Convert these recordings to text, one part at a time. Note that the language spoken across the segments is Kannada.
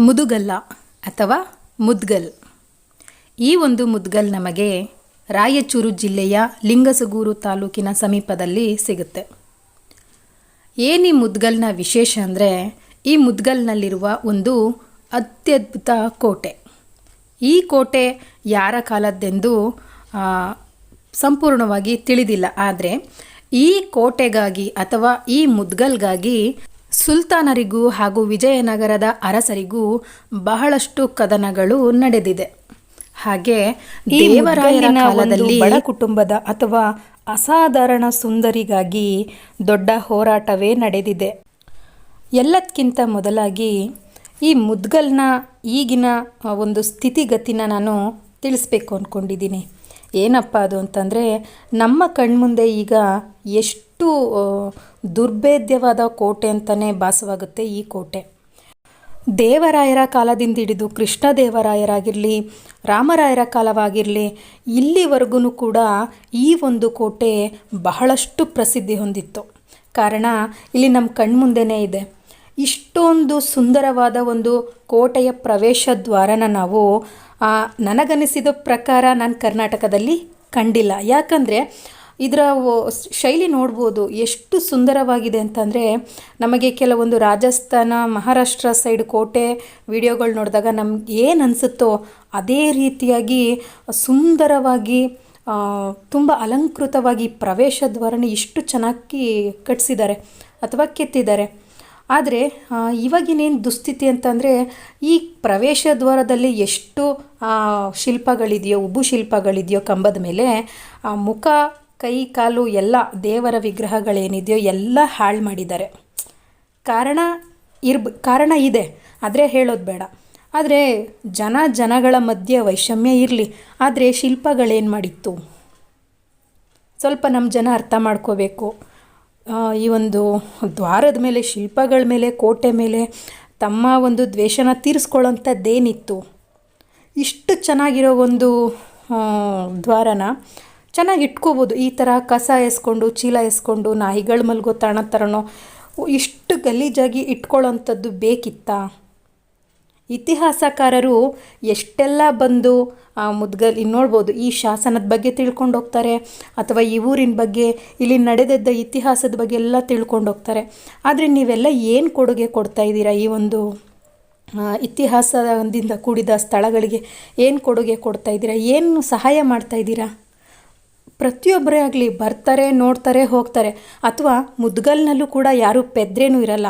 ಮುದುಗಲ್ಲ ಅಥವಾ ಮುದ್ಗಲ್. ಈ ಒಂದು ಮುದ್ಗಲ್ ನಮಗೆ ರಾಯಚೂರು ಜಿಲ್ಲೆಯ ಲಿಂಗಸಗೂರು ತಾಲೂಕಿನ ಸಮೀಪದಲ್ಲಿ ಸಿಗುತ್ತೆ. ಈ ಮುದ್ಗಲ್ನ ವಿಶೇಷ ಅಂದರೆ ಈ ಮುದ್ಗಲ್ನಲ್ಲಿರುವ ಒಂದು ಅತ್ಯದ್ಭುತ ಕೋಟೆ. ಈ ಕೋಟೆ ಯಾರ ಕಾಲದ್ದೆಂದು ಸಂಪೂರ್ಣವಾಗಿ ತಿಳಿದಿಲ್ಲ. ಆದರೆ ಈ ಕೋಟೆಗಾಗಿ ಅಥವಾ ಈ ಮುದ್ಗಲ್ಗಾಗಿ ಸುಲ್ತಾನರಿಗೂ ಹಾಗೂ ವಿಜಯನಗರದ ಅರಸರಿಗೂ ಬಹಳಷ್ಟು ಕದನಗಳು ನಡೆದಿದೆ. ಹಾಗೆ ದೇವರಾಯರ ಕಾಲದಲ್ಲಿ ಬಡ ಕುಟುಂಬದ ಅಥವಾ ಅಸಾಧಾರಣ ಸುಂದರಿಗಾಗಿ ದೊಡ್ಡ ಹೋರಾಟವೇ ನಡೆದಿದೆ. ಎಲ್ಲದಕ್ಕಿಂತ ಮೊದಲಾಗಿ ಈ ಮುದ್ಗಲ್ನ ಈಗಿನ ಒಂದು ಸ್ಥಿತಿಗತಿನ ನಾನು ತಿಳಿಸ್ಬೇಕು ಅಂದ್ಕೊಂಡಿದ್ದೀನಿ. ಏನಪ್ಪ ಅದು ಅಂತಂದರೆ, ನಮ್ಮ ಕಣ್ಮುಂದೆ ಈಗ ಎಷ್ಟು ದುರ್ಭೇದ್ಯವಾದ ಕೋಟೆ ಅಂತಲೇ ಭಾಸವಾಗುತ್ತೆ ಈ ಕೋಟೆ. ದೇವರಾಯರ ಕಾಲದಿಂದ ಹಿಡಿದು ಕೃಷ್ಣದೇವರಾಯರಾಗಿರಲಿ, ರಾಮರಾಯರ ಕಾಲವಾಗಿರಲಿ, ಇಲ್ಲಿವರೆಗೂ ಕೂಡ ಈ ಒಂದು ಕೋಟೆ ಬಹಳಷ್ಟು ಪ್ರಸಿದ್ಧಿ ಹೊಂದಿತ್ತು. ಕಾರಣ ಇಲ್ಲಿ ನಮ್ಮ ಕಣ್ಮುಂದೆನೇ ಇದೆ. ಇಷ್ಟೊಂದು ಸುಂದರವಾದ ಒಂದು ಕೋಟೆಯ ಪ್ರವೇಶ ದ್ವಾರನ ನಾವು ನನಗನಿಸಿದ ಪ್ರಕಾರ ನಾನು ಕರ್ನಾಟಕದಲ್ಲಿ ಕಂಡಿಲ್ಲ. ಯಾಕಂದರೆ ಇದರ ಶೈಲಿ ನೋಡ್ಬೋದು ಎಷ್ಟು ಸುಂದರವಾಗಿದೆ ಅಂತಂದರೆ, ನಮಗೆ ಕೆಲವೊಂದು ರಾಜಸ್ಥಾನ, ಮಹಾರಾಷ್ಟ್ರ ಸೈಡ್ ಕೋಟೆ ವಿಡಿಯೋಗಳು ನೋಡಿದಾಗ ನಮ್ಗೆ ಏನು ಅನಿಸುತ್ತೋ ಅದೇ ರೀತಿಯಾಗಿ ಸುಂದರವಾಗಿ ತುಂಬ ಅಲಂಕೃತವಾಗಿ ಪ್ರವೇಶ ದ್ವಾರನ ಇಷ್ಟು ಚೆನ್ನಾಗಿ ಕಟ್ಟಿಸಿದ್ದಾರೆ ಅಥವಾ ಕೆತ್ತಿದ್ದಾರೆ. ಆದರೆ ಇವಾಗಿನೇನು ದುಸ್ಥಿತಿ ಅಂತಂದರೆ, ಈ ಪ್ರವೇಶ ದ್ವಾರದಲ್ಲಿ ಎಷ್ಟು ಶಿಲ್ಪಗಳಿದೆಯೋ, ಉಬ್ಬು ಶಿಲ್ಪಗಳಿದೆಯೋ ಕಂಬದ ಮೇಲೆ, ಮುಖ, ಕೈ, ಕಾಲು ಎಲ್ಲ ದೇವರ ವಿಗ್ರಹಗಳೇನಿದೆಯೋ ಎಲ್ಲ ಹಾಳು ಮಾಡಿದ್ದಾರೆ. ಕಾರಣ ಇದೆ, ಆದರೆ ಹೇಳೋದು ಬೇಡ. ಆದರೆ ಜನಗಳ ಮಧ್ಯೆ ವೈಷಮ್ಯ ಇರಲಿ, ಆದರೆ ಶಿಲ್ಪಗಳೇನು ಮಾಡಿತ್ತು ಸ್ವಲ್ಪ ನಮ್ಮ ಜನ ಅರ್ಥ ಮಾಡ್ಕೋಬೇಕು. ಈ ಒಂದು ದ್ವಾರದ ಮೇಲೆ, ಶಿಲ್ಪಗಳ ಮೇಲೆ, ಕೋಟೆ ಮೇಲೆ ತಮ್ಮ ಒಂದು ದ್ವೇಷನ ತೀರಿಸ್ಕೊಳ್ಳೋಂಥದ್ದೇನಿತ್ತು? ಇಷ್ಟು ಚೆನ್ನಾಗಿರೋ ಒಂದು ದ್ವಾರನ ಚೆನ್ನಾಗಿ ಇಟ್ಕೋಬೋದು. ಈ ಥರ ಕಸ ಎಸ್ಕೊಂಡು, ಚೀಲ ಎಸ್ಕೊಂಡು, ನಾಯಿಗಳು ಮಲ್ಗೋ ತಾಣ ಥರನೋ ಇಷ್ಟು ಗಲೀಜಾಗಿ ಇಟ್ಕೊಳ್ಳೋಂಥದ್ದು ಬೇಕಿತ್ತಾ? ಇತಿಹಾಸಕಾರರು ಎಷ್ಟೆಲ್ಲ ಬಂದು ಮುದ್ಗಲ್ ನೋಡ್ಬೋದು, ಈ ಶಾಸನದ ಬಗ್ಗೆ ತಿಳ್ಕೊಂಡು ಹೋಗ್ತಾರೆ, ಅಥವಾ ಈ ಊರಿನ ಬಗ್ಗೆ, ಇಲ್ಲಿ ನಡೆದಿದ್ದ ಇತಿಹಾಸದ ಬಗ್ಗೆ ಎಲ್ಲ ತಿಳ್ಕೊಂಡು ಹೋಗ್ತಾರೆ. ಆದರೆ ನೀವೆಲ್ಲ ಏನು ಕೊಡುಗೆ ಕೊಡ್ತಾ ಇದ್ದೀರಾ? ಈ ಒಂದು ಇತಿಹಾಸದಿಂದ ಕೂಡಿದ ಸ್ಥಳಗಳಿಗೆ ಏನು ಕೊಡುಗೆ ಕೊಡ್ತಾ ಇದ್ದೀರಾ? ಏನು ಸಹಾಯ ಮಾಡ್ತಾ ಇದ್ದೀರಾ? ಪ್ರತಿಯೊಬ್ಬರೇ ಆಗಲಿ ಬರ್ತಾರೆ, ನೋಡ್ತಾರೆ, ಹೋಗ್ತಾರೆ. ಅಥವಾ ಮುದ್ಗಲ್ನಲ್ಲೂ ಕೂಡ ಯಾರೂ ಪೆದ್ರೇನೂ ಇರಲ್ಲ,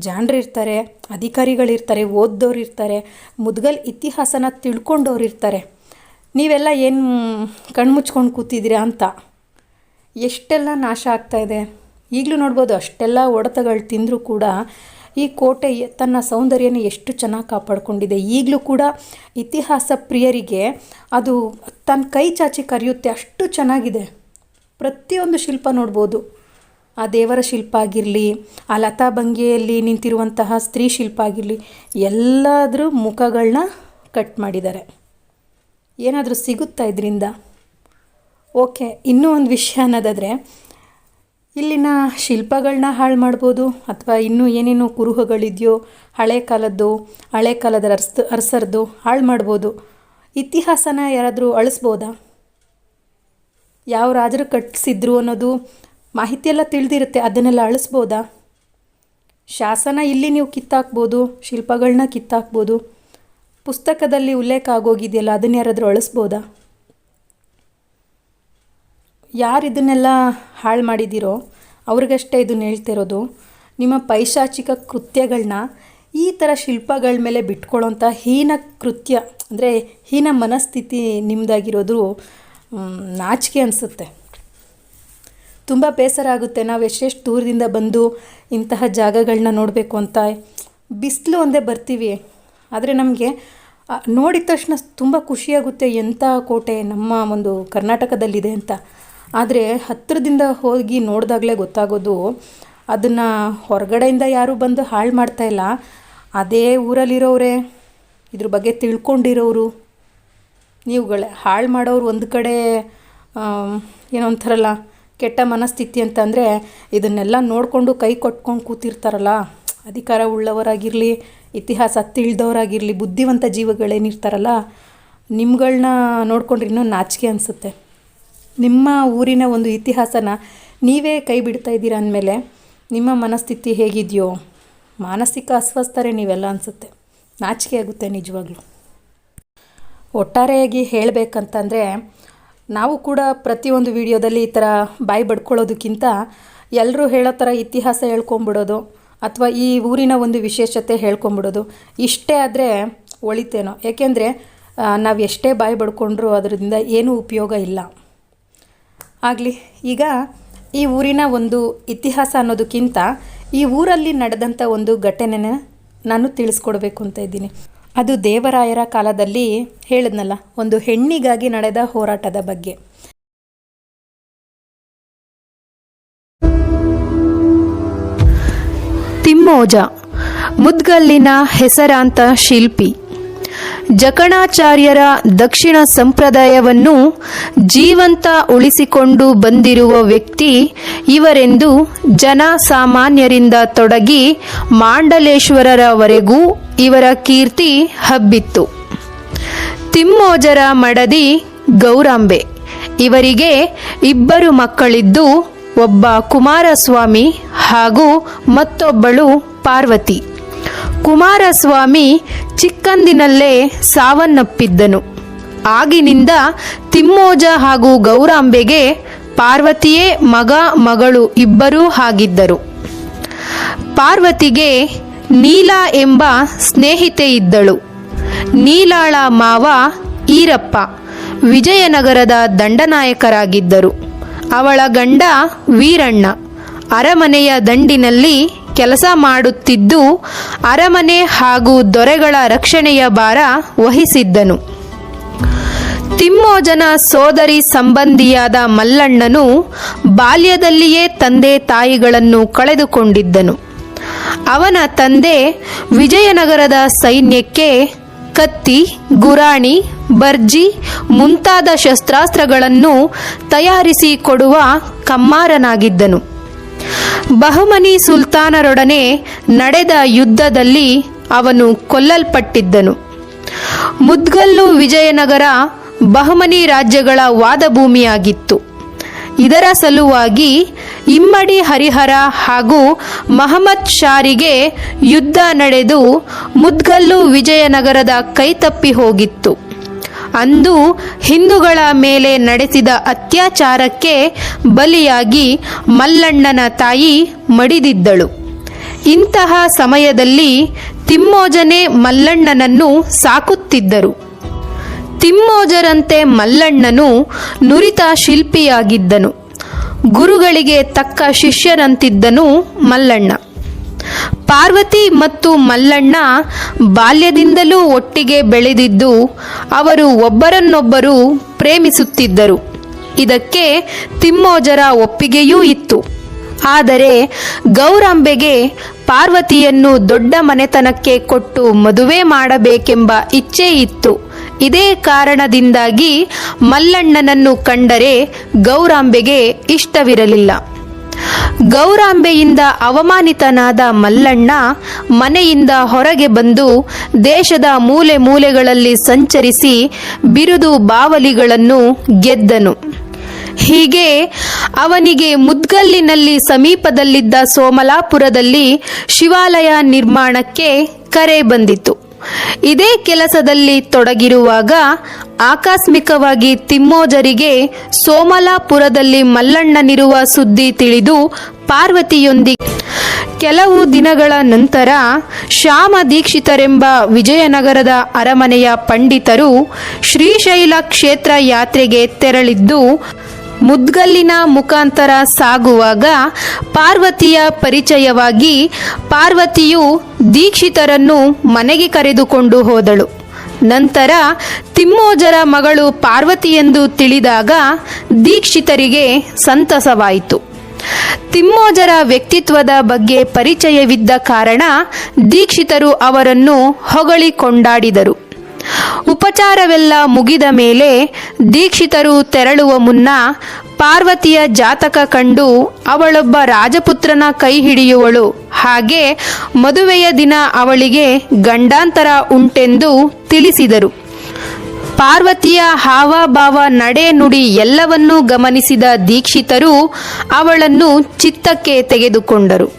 ಜಾಣರಿರ್ತಾರೆ, ಅಧಿಕಾರಿಗಳಿರ್ತಾರೆ, ಓದ್ದವ್ರು ಇರ್ತಾರೆ, ಮುದ್ಗಲ್ ಇತಿಹಾಸನ ತಿಳ್ಕೊಂಡವ್ರು ಇರ್ತಾರೆ. ನೀವೆಲ್ಲ ಏನು ಕಣ್ಮುಚ್ಕೊಂಡು ಕೂತಿದ್ದೀರಾ ಅಂತ. ಎಷ್ಟೆಲ್ಲ ನಾಶ ಆಗ್ತಾಯಿದೆ ಈಗಲೂ ನೋಡ್ಬೋದು. ಅಷ್ಟೆಲ್ಲ ಹೊಡೆತಗಳು ತಿಂದರೂ ಕೂಡ ಈ ಕೋಟೆ ತನ್ನ ಸೌಂದರ್ಯನ ಎಷ್ಟು ಚೆನ್ನಾಗಿ ಕಾಪಾಡಿಕೊಂಡಿದೆ. ಈಗಲೂ ಕೂಡ ಇತಿಹಾಸ ಪ್ರಿಯರಿಗೆ ಅದು ತನ್ನ ಕೈ ಚಾಚಿ ಕರೆಯುತ್ತೆ, ಅಷ್ಟು ಚೆನ್ನಾಗಿದೆ. ಪ್ರತಿಯೊಂದು ಶಿಲ್ಪ ನೋಡ್ಬೋದು. ಆ ದೇವರ ಶಿಲ್ಪ ಆಗಿರಲಿ, ಆ ಲತಾ ಬಂಗಿಯಲ್ಲಿ ನಿಂತಿರುವಂತಹ ಸ್ತ್ರೀ ಶಿಲ್ಪ ಆಗಿರಲಿ, ಎಲ್ಲಾದರೂ ಮುಖಗಳನ್ನ ಕಟ್ ಮಾಡಿದ್ದಾರೆ. ಏನಾದರೂ ಸಿಗುತ್ತಾ ಇದರಿಂದ? ಓಕೆ, ಇನ್ನೂ ಒಂದು ವಿಷಯ ಅನ್ನೋದಾದರೆ, ಇಲ್ಲಿನ ಶಿಲ್ಪಗಳನ್ನ ಹಾಳು ಮಾಡ್ಬೋದು, ಅಥವಾ ಇನ್ನೂ ಏನೇನೋ ಕುರುಹುಗಳಿದೆಯೋ ಹಳೆ ಕಾಲದ ಅರಸರದು ಹಾಳು ಮಾಡ್ಬೋದು. ಇತಿಹಾಸನ ಯಾರಾದರೂ ಅಳಿಸ್ಬೋದಾ? ಯಾವ ರಾಜರು ಕಟ್ಟಿಸಿದ್ರು ಅನ್ನೋದು ಮಾಹಿತಿಯೆಲ್ಲ ತಿಳಿದಿರುತ್ತೆ, ಅದನ್ನೆಲ್ಲ ಅಳಿಸ್ಬೋದಾ? ಶಾಸನ ಇಲ್ಲಿ ನೀವು ಕಿತ್ತಾಕ್ಬೋದು, ಶಿಲ್ಪಗಳನ್ನ ಕಿತ್ತಾಕ್ಬೋದು, ಪುಸ್ತಕದಲ್ಲಿ ಉಲ್ಲೇಖ ಆಗೋಗಿದೆಯಲ್ಲ, ಅದನ್ನ ಯಾರಾದರೂ ಅಳಿಸ್ಬೋದಾ? ಯಾರು ಇದನ್ನೆಲ್ಲ ಹಾಳು ಮಾಡಿದ್ದೀರೋ ಅವ್ರಿಗಷ್ಟೇ ಇದನ್ನ ಹೇಳ್ತಿರೋದು. ನಿಮ್ಮ ಪೈಶಾಚಿಕ ಕೃತ್ಯಗಳನ್ನ ಈ ಥರ ಶಿಲ್ಪಗಳ ಮೇಲೆ ಬಿಟ್ಕೊಳ್ಳೋಂಥ ಹೀನ ಕೃತ್ಯ, ಅಂದರೆ ಹೀನ ಮನಸ್ಥಿತಿ ನಿಮ್ಮದಾಗಿರೋದು ನಾಚಿಕೆ ಅನಿಸುತ್ತೆ. ತುಂಬ ಬೇಸರ ಆಗುತ್ತೆ. ನಾವು ಎಷ್ಟೆಷ್ಟು ದೂರದಿಂದ ಬಂದು ಇಂತಹ ಜಾಗಗಳನ್ನ ನೋಡಬೇಕು ಅಂತ ಬಿಸಿಲು ಒಂದೇ ಬರ್ತೀವಿ. ಆದರೆ ನಮಗೆ ನೋಡಿದ ತಕ್ಷಣ ತುಂಬ ಖುಷಿಯಾಗುತ್ತೆ, ಎಂಥ ಕೋಟೆ ನಮ್ಮ ಒಂದು ಕರ್ನಾಟಕದಲ್ಲಿದೆ ಅಂತ. ಆದರೆ ಹತ್ತಿರದಿಂದ ಹೋಗಿ ನೋಡಿದಾಗಲೇ ಗೊತ್ತಾಗೋದು, ಅದನ್ನು ಹೊರಗಡೆಯಿಂದ ಯಾರೂ ಬಂದು ಹಾಳು ಮಾಡ್ತಾಯಿಲ್ಲ. ಅದೇ ಊರಲ್ಲಿರೋರೆ, ಇದ್ರ ಬಗ್ಗೆ ತಿಳ್ಕೊಂಡಿರೋರು, ನೀವುಗಳೇ ಹಾಳು ಮಾಡೋರು. ಒಂದು ಕಡೆ ಏನೋ ಒಂಥರಲ್ಲ ಕೆಟ್ಟ ಮನಸ್ಥಿತಿ ಅಂತಂದರೆ, ಇದನ್ನೆಲ್ಲ ನೋಡಿಕೊಂಡು ಕೈ ಕೊಟ್ಕೊಂಡು ಕೂತಿರ್ತಾರಲ್ಲ, ಅಧಿಕಾರ ಉಳ್ಳವರಾಗಿರಲಿ, ಇತಿಹಾಸ ತಿಳಿದವರಾಗಿರಲಿ, ಬುದ್ಧಿವಂತ ಜೀವಗಳೇನಿರ್ತಾರಲ್ಲ, ನಿಮ್ಗಳನ್ನ ನೋಡ್ಕೊಂಡ್ರೆ ಇನ್ನೂ ನಾಚಿಕೆ ಅನಿಸುತ್ತೆ. ನಿಮ್ಮ ಊರಿನ ಒಂದು ಇತಿಹಾಸನ ನೀವೇ ಕೈ ಬಿಡ್ತಾ ಇದ್ದೀರಾ ಅಂದಮೇಲೆ ನಿಮ್ಮ ಮನಸ್ಥಿತಿ ಹೇಗಿದೆಯೋ, ಮಾನಸಿಕ ಅಸ್ವಸ್ಥರೇ ನೀವೆಲ್ಲ ಅನಿಸುತ್ತೆ. ನಾಚಿಕೆ ಆಗುತ್ತೆ ನಿಜವಾಗ್ಲೂ. ಒಟ್ಟಾರೆಯಾಗಿ ಹೇಳಬೇಕಂತಂದರೆ, ನಾವು ಕೂಡ ಪ್ರತಿಯೊಂದು ವಿಡಿಯೋದಲ್ಲಿ ಈ ಥರ ಬಾಯಿ ಬಡ್ಕೊಳ್ಳೋದಕ್ಕಿಂತ ಎಲ್ಲರೂ ಹೇಳೋ ಥರ ಇತಿಹಾಸ ಹೇಳ್ಕೊಂಬಿಡೋದು ಅಥವಾ ಈ ಊರಿನ ಒಂದು ವಿಶೇಷತೆ ಹೇಳ್ಕೊಂಬಿಡೋದು ಇಷ್ಟೇ ಆದರೆ ಒಳಿತೇನೋ. ಏಕೆಂದರೆ ನಾವು ಎಷ್ಟೇ ಬಾಯಿ ಬಡ್ಕೊಂಡ್ರೂ ಅದರಿಂದ ಏನೂ ಉಪಯೋಗ ಇಲ್ಲ. ಆಗಲಿ, ಈಗ ಈ ಊರಿನ ಒಂದು ಇತಿಹಾಸ ಅನ್ನೋದಕ್ಕಿಂತ ಈ ಊರಲ್ಲಿ ನಡೆದಂಥ ಒಂದು ಘಟನೆನ ನಾನು ತಿಳಿಸ್ಕೊಡ್ಬೇಕು ಅಂತ ಇದ್ದೀನಿ. ಅದು ದೇವರಾಯರ ಕಾಲದಲ್ಲಿ ಹೇಳಿದ್ನಲ್ಲ, ಒಂದು ಹೆಣ್ಣಿಗಾಗಿ ನಡೆದ ಹೋರಾಟದ ಬಗ್ಗೆ. ತಿಮ್ಮೋಜ ಮುದ್ಗಲ್ಲಿನ ಹೆಸರಾಂತ ಶಿಲ್ಪಿ. ಜಕಣಾಚಾರ್ಯರ ದಕ್ಷಿಣ ಸಂಪ್ರದಾಯವನ್ನು ಜೀವಂತ ಉಳಿಸಿಕೊಂಡು ಬಂದಿರುವ ವ್ಯಕ್ತಿ ಇವರೆಂದು ಜನಸಾಮಾನ್ಯರಿಂದ ತೊಡಗಿ ಮಾಂಡಲೇಶ್ವರರವರೆಗೂ ಇವರ ಕೀರ್ತಿ ಹಬ್ಬಿತ್ತು. ತಿಮ್ಮೋಜರ ಮಡದಿ ಗೌರಾಂಬೆ. ಇವರಿಗೆ ಇಬ್ಬರು ಮಕ್ಕಳಿದ್ದು, ಒಬ್ಬ ಕುಮಾರಸ್ವಾಮಿ ಹಾಗೂ ಮತ್ತೊಬ್ಬಳು ಪಾರ್ವತಿ. ಕುಮಾರಸ್ವಾಮಿ ಚಿಕ್ಕಂದಿನಲ್ಲೇ ಸಾವನ್ನಪ್ಪಿದ್ದನು. ಆಗಿನಿಂದ ತಿಮ್ಮೋಜ ಹಾಗೂ ಗೌರಾಂಬೆಗೆ ಪಾರ್ವತಿಯೇ ಮಗ ಮಗಳು ಇಬ್ಬರೂ ಆಗಿದ್ದರು. ಪಾರ್ವತಿಗೆ ನೀಲಾ ಎಂಬ ಸ್ನೇಹಿತೆ ಇದ್ದಳು. ನೀಲಾಳ ಮಾವ ಈರಪ್ಪ ವಿಜಯನಗರದ ದಂಡನಾಯಕರಾಗಿದ್ದರು. ಅವಳ ಗಂಡ ವೀರಣ್ಣ ಅರಮನೆಯ ದಂಡಿನಲ್ಲಿ ಕೆಲಸ ಮಾಡುತ್ತಿದ್ದು, ಅರಮನೆ ಹಾಗೂ ದೊರೆಗಳ ರಕ್ಷಣೆಯ ಭಾರ ವಹಿಸಿದ್ದನು. ತಿಮ್ಮೋಜನ ಸೋದರಿ ಸಂಬಂಧಿಯಾದ ಮಲ್ಲಣ್ಣನು ಬಾಲ್ಯದಲ್ಲಿಯೇ ತಂದೆ ತಾಯಿಗಳನ್ನು ಕಳೆದುಕೊಂಡಿದ್ದನು. ಅವನ ತಂದೆ ವಿಜಯನಗರದ ಸೈನ್ಯಕ್ಕೆ ಕತ್ತಿ, ಗುರಾಣಿ, ಬರ್ಜಿ ಮುಂತಾದ ಶಸ್ತ್ರಾಸ್ತ್ರಗಳನ್ನು ತಯಾರಿಸಿ ಕೊಡುವ ಕಮ್ಮಾರನಾಗಿದ್ದನು. ಬಹಮನಿ ಸುಲ್ತಾನರೊಡನೆ ನಡೆದ ಯುದ್ಧದಲ್ಲಿ ಅವನು ಕೊಲ್ಲಲ್ಪಟ್ಟಿದ್ದನು. ಮುದ್ಗಲ್ಲು ವಿಜಯನಗರ ಬಹಮನಿ ರಾಜ್ಯಗಳ ವಾದಭೂಮಿಯಾಗಿತ್ತು. ಇದರ ಸಲುವಾಗಿ ಇಮ್ಮಡಿ ಹರಿಹರ ಹಾಗೂ ಮಹಮ್ಮದ್ ಶಾರಿಗೆ ಯುದ್ಧ ನಡೆದು ಮುದ್ಗಲ್ಲು ವಿಜಯನಗರದ ಕೈತಪ್ಪಿ ಹೋಗಿತ್ತು. ಅಂದು ಹಿಂದೂಗಳ ಮೇಲೆ ನಡೆಸಿದ ಅತ್ಯಾಚಾರಕ್ಕೆ ಬಲಿಯಾಗಿ ಮಲ್ಲಣ್ಣನ ತಾಯಿ ಮಡಿದಿದ್ದಳು. ಇಂತಹ ಸಮಯದಲ್ಲಿ ತಿಮ್ಮೋಜನೇ ಮಲ್ಲಣ್ಣನನ್ನು ಸಾಕುತ್ತಿದ್ದರು. ತಿಮ್ಮೋಜರಂತೆ ಮಲ್ಲಣ್ಣನು ನುರಿತ ಶಿಲ್ಪಿಯಾಗಿದ್ದನು. ಗುರುಗಳಿಗೆ ತಕ್ಕ ಶಿಷ್ಯರಂತಿದ್ದನು ಮಲ್ಲಣ್ಣ. ಪಾರ್ವತಿ ಮತ್ತು ಮಲ್ಲಣ್ಣ ಬಾಲ್ಯದಿಂದಲೂ ಒಟ್ಟಿಗೆ ಬೆಳೆದಿದ್ದು, ಅವರು ಒಬ್ಬರನ್ನೊಬ್ಬರು ಪ್ರೇಮಿಸುತ್ತಿದ್ದರು. ಇದಕ್ಕೆ ತಿಮ್ಮೋಜರ ಒಪ್ಪಿಗೆಯೂ ಇತ್ತು. ಆದರೆ ಗೌರಾಂಬೆಗೆ ಪಾರ್ವತಿಯನ್ನು ದೊಡ್ಡ ಮನೆತನಕ್ಕೆ ಕೊಟ್ಟು ಮದುವೆ ಮಾಡಬೇಕೆಂಬ ಇಚ್ಛೆ ಇತ್ತು. ಇದೇ ಕಾರಣದಿಂದಾಗಿ ಮಲ್ಲಣ್ಣನನ್ನು ಕಂಡರೆ ಗೌರಾಂಬೆಗೆ ಇಷ್ಟವಿರಲಿಲ್ಲ. ಗೌರಾಂಬೆಯಿಂದ ಅವಮಾನಿತನಾದ ಮಲ್ಲಣ್ಣ ಮನೆಯಿಂದ ಹೊರಗೆ ಬಂದು ದೇಶದ ಮೂಲೆ ಮೂಲೆಗಳಲ್ಲಿ ಸಂಚರಿಸಿ ಬಿರುದು ಬಾವಲಿಗಳನ್ನು ಗೆದ್ದನು. ಹೀಗೆ ಅವನಿಗೆ ಮುದ್ಗಲ್ಲಿನಲ್ಲಿ ಸಮೀಪದಲ್ಲಿದ್ದ ಸೋಮಲಾಪುರದಲ್ಲಿ ಶಿವಾಲಯ ನಿರ್ಮಾಣಕ್ಕೆ ಕರೆ ಬಂದಿತು. ಇದೇ ಕೆಲಸದಲ್ಲಿ ತೊಡಗಿರುವಾಗ ಆಕಸ್ಮಿಕವಾಗಿ ತಿಮ್ಮೋಜರಿಗೆ ಸೋಮಲಾಪುರದಲ್ಲಿ ಮಲ್ಲಣ್ಣನಿರುವ ಸುದ್ದಿ ತಿಳಿದು ಪಾರ್ವತಿಯೊಂದಿಗೆ ಕೆಲವು ದಿನಗಳ ನಂತರ ಶ್ಯಾಮ ದೀಕ್ಷಿತರೆಂಬ ವಿಜಯನಗರದ ಅರಮನೆಯ ಪಂಡಿತರು ಶ್ರೀಶೈಲ ಕ್ಷೇತ್ರ ಯಾತ್ರೆಗೆ ತೆರಳಿದ್ದು, ಮುದ್ಗಲ್ಲಿನ ಮುಖಾಂತರ ಸಾಗುವಾಗ ಪಾರ್ವತಿಯ ಪರಿಚಯವಾಗಿ ಪಾರ್ವತಿಯು ದೀಕ್ಷಿತರನ್ನು ಮನೆಗೆ ಕರೆದುಕೊಂಡು ಹೋದಳು. ನಂತರ ತಿಮ್ಮೋಜರ ಮಗಳು ಪಾರ್ವತಿಯೆಂದು ತಿಳಿದಾಗ ದೀಕ್ಷಿತರಿಗೆ ಸಂತಸವಾಯಿತು. ತಿಮ್ಮೋಜರ ವ್ಯಕ್ತಿತ್ವದ ಬಗ್ಗೆ ಪರಿಚಯವಿದ್ದ ಕಾರಣ ದೀಕ್ಷಿತರು ಅವರನ್ನು ಹೊಗಳಿ ಕೊಂಡಾಡಿದರು. ಉಪಚಾರವೆಲ್ಲ ಮುಗಿದ ಮೇಲೆ ದೀಕ್ಷಿತರು ತೆರಳುವ ಮುನ್ನ ಪಾರ್ವತಿಯ ಜಾತಕ ಕಂಡು ಅವಳೊಬ್ಬ ರಾಜಪುತ್ರನ ಕೈ ಹಿಡಿಯುವಳು, ಹಾಗೆ ಮದುವೆಯ ದಿನ ಅವಳಿಗೆ ಗಂಡಾಂತರ ಉಂಟೆಂದು ತಿಳಿಸಿದರು. ಪಾರ್ವತಿಯ ಹಾವಭಾವ, ನಡೆ, ನುಡಿ ಎಲ್ಲವನ್ನೂ ಗಮನಿಸಿದ ದೀಕ್ಷಿತರು ಅವಳನ್ನು ಚಿತ್ತಕ್ಕೆ ತೆಗೆದುಕೊಂಡರು.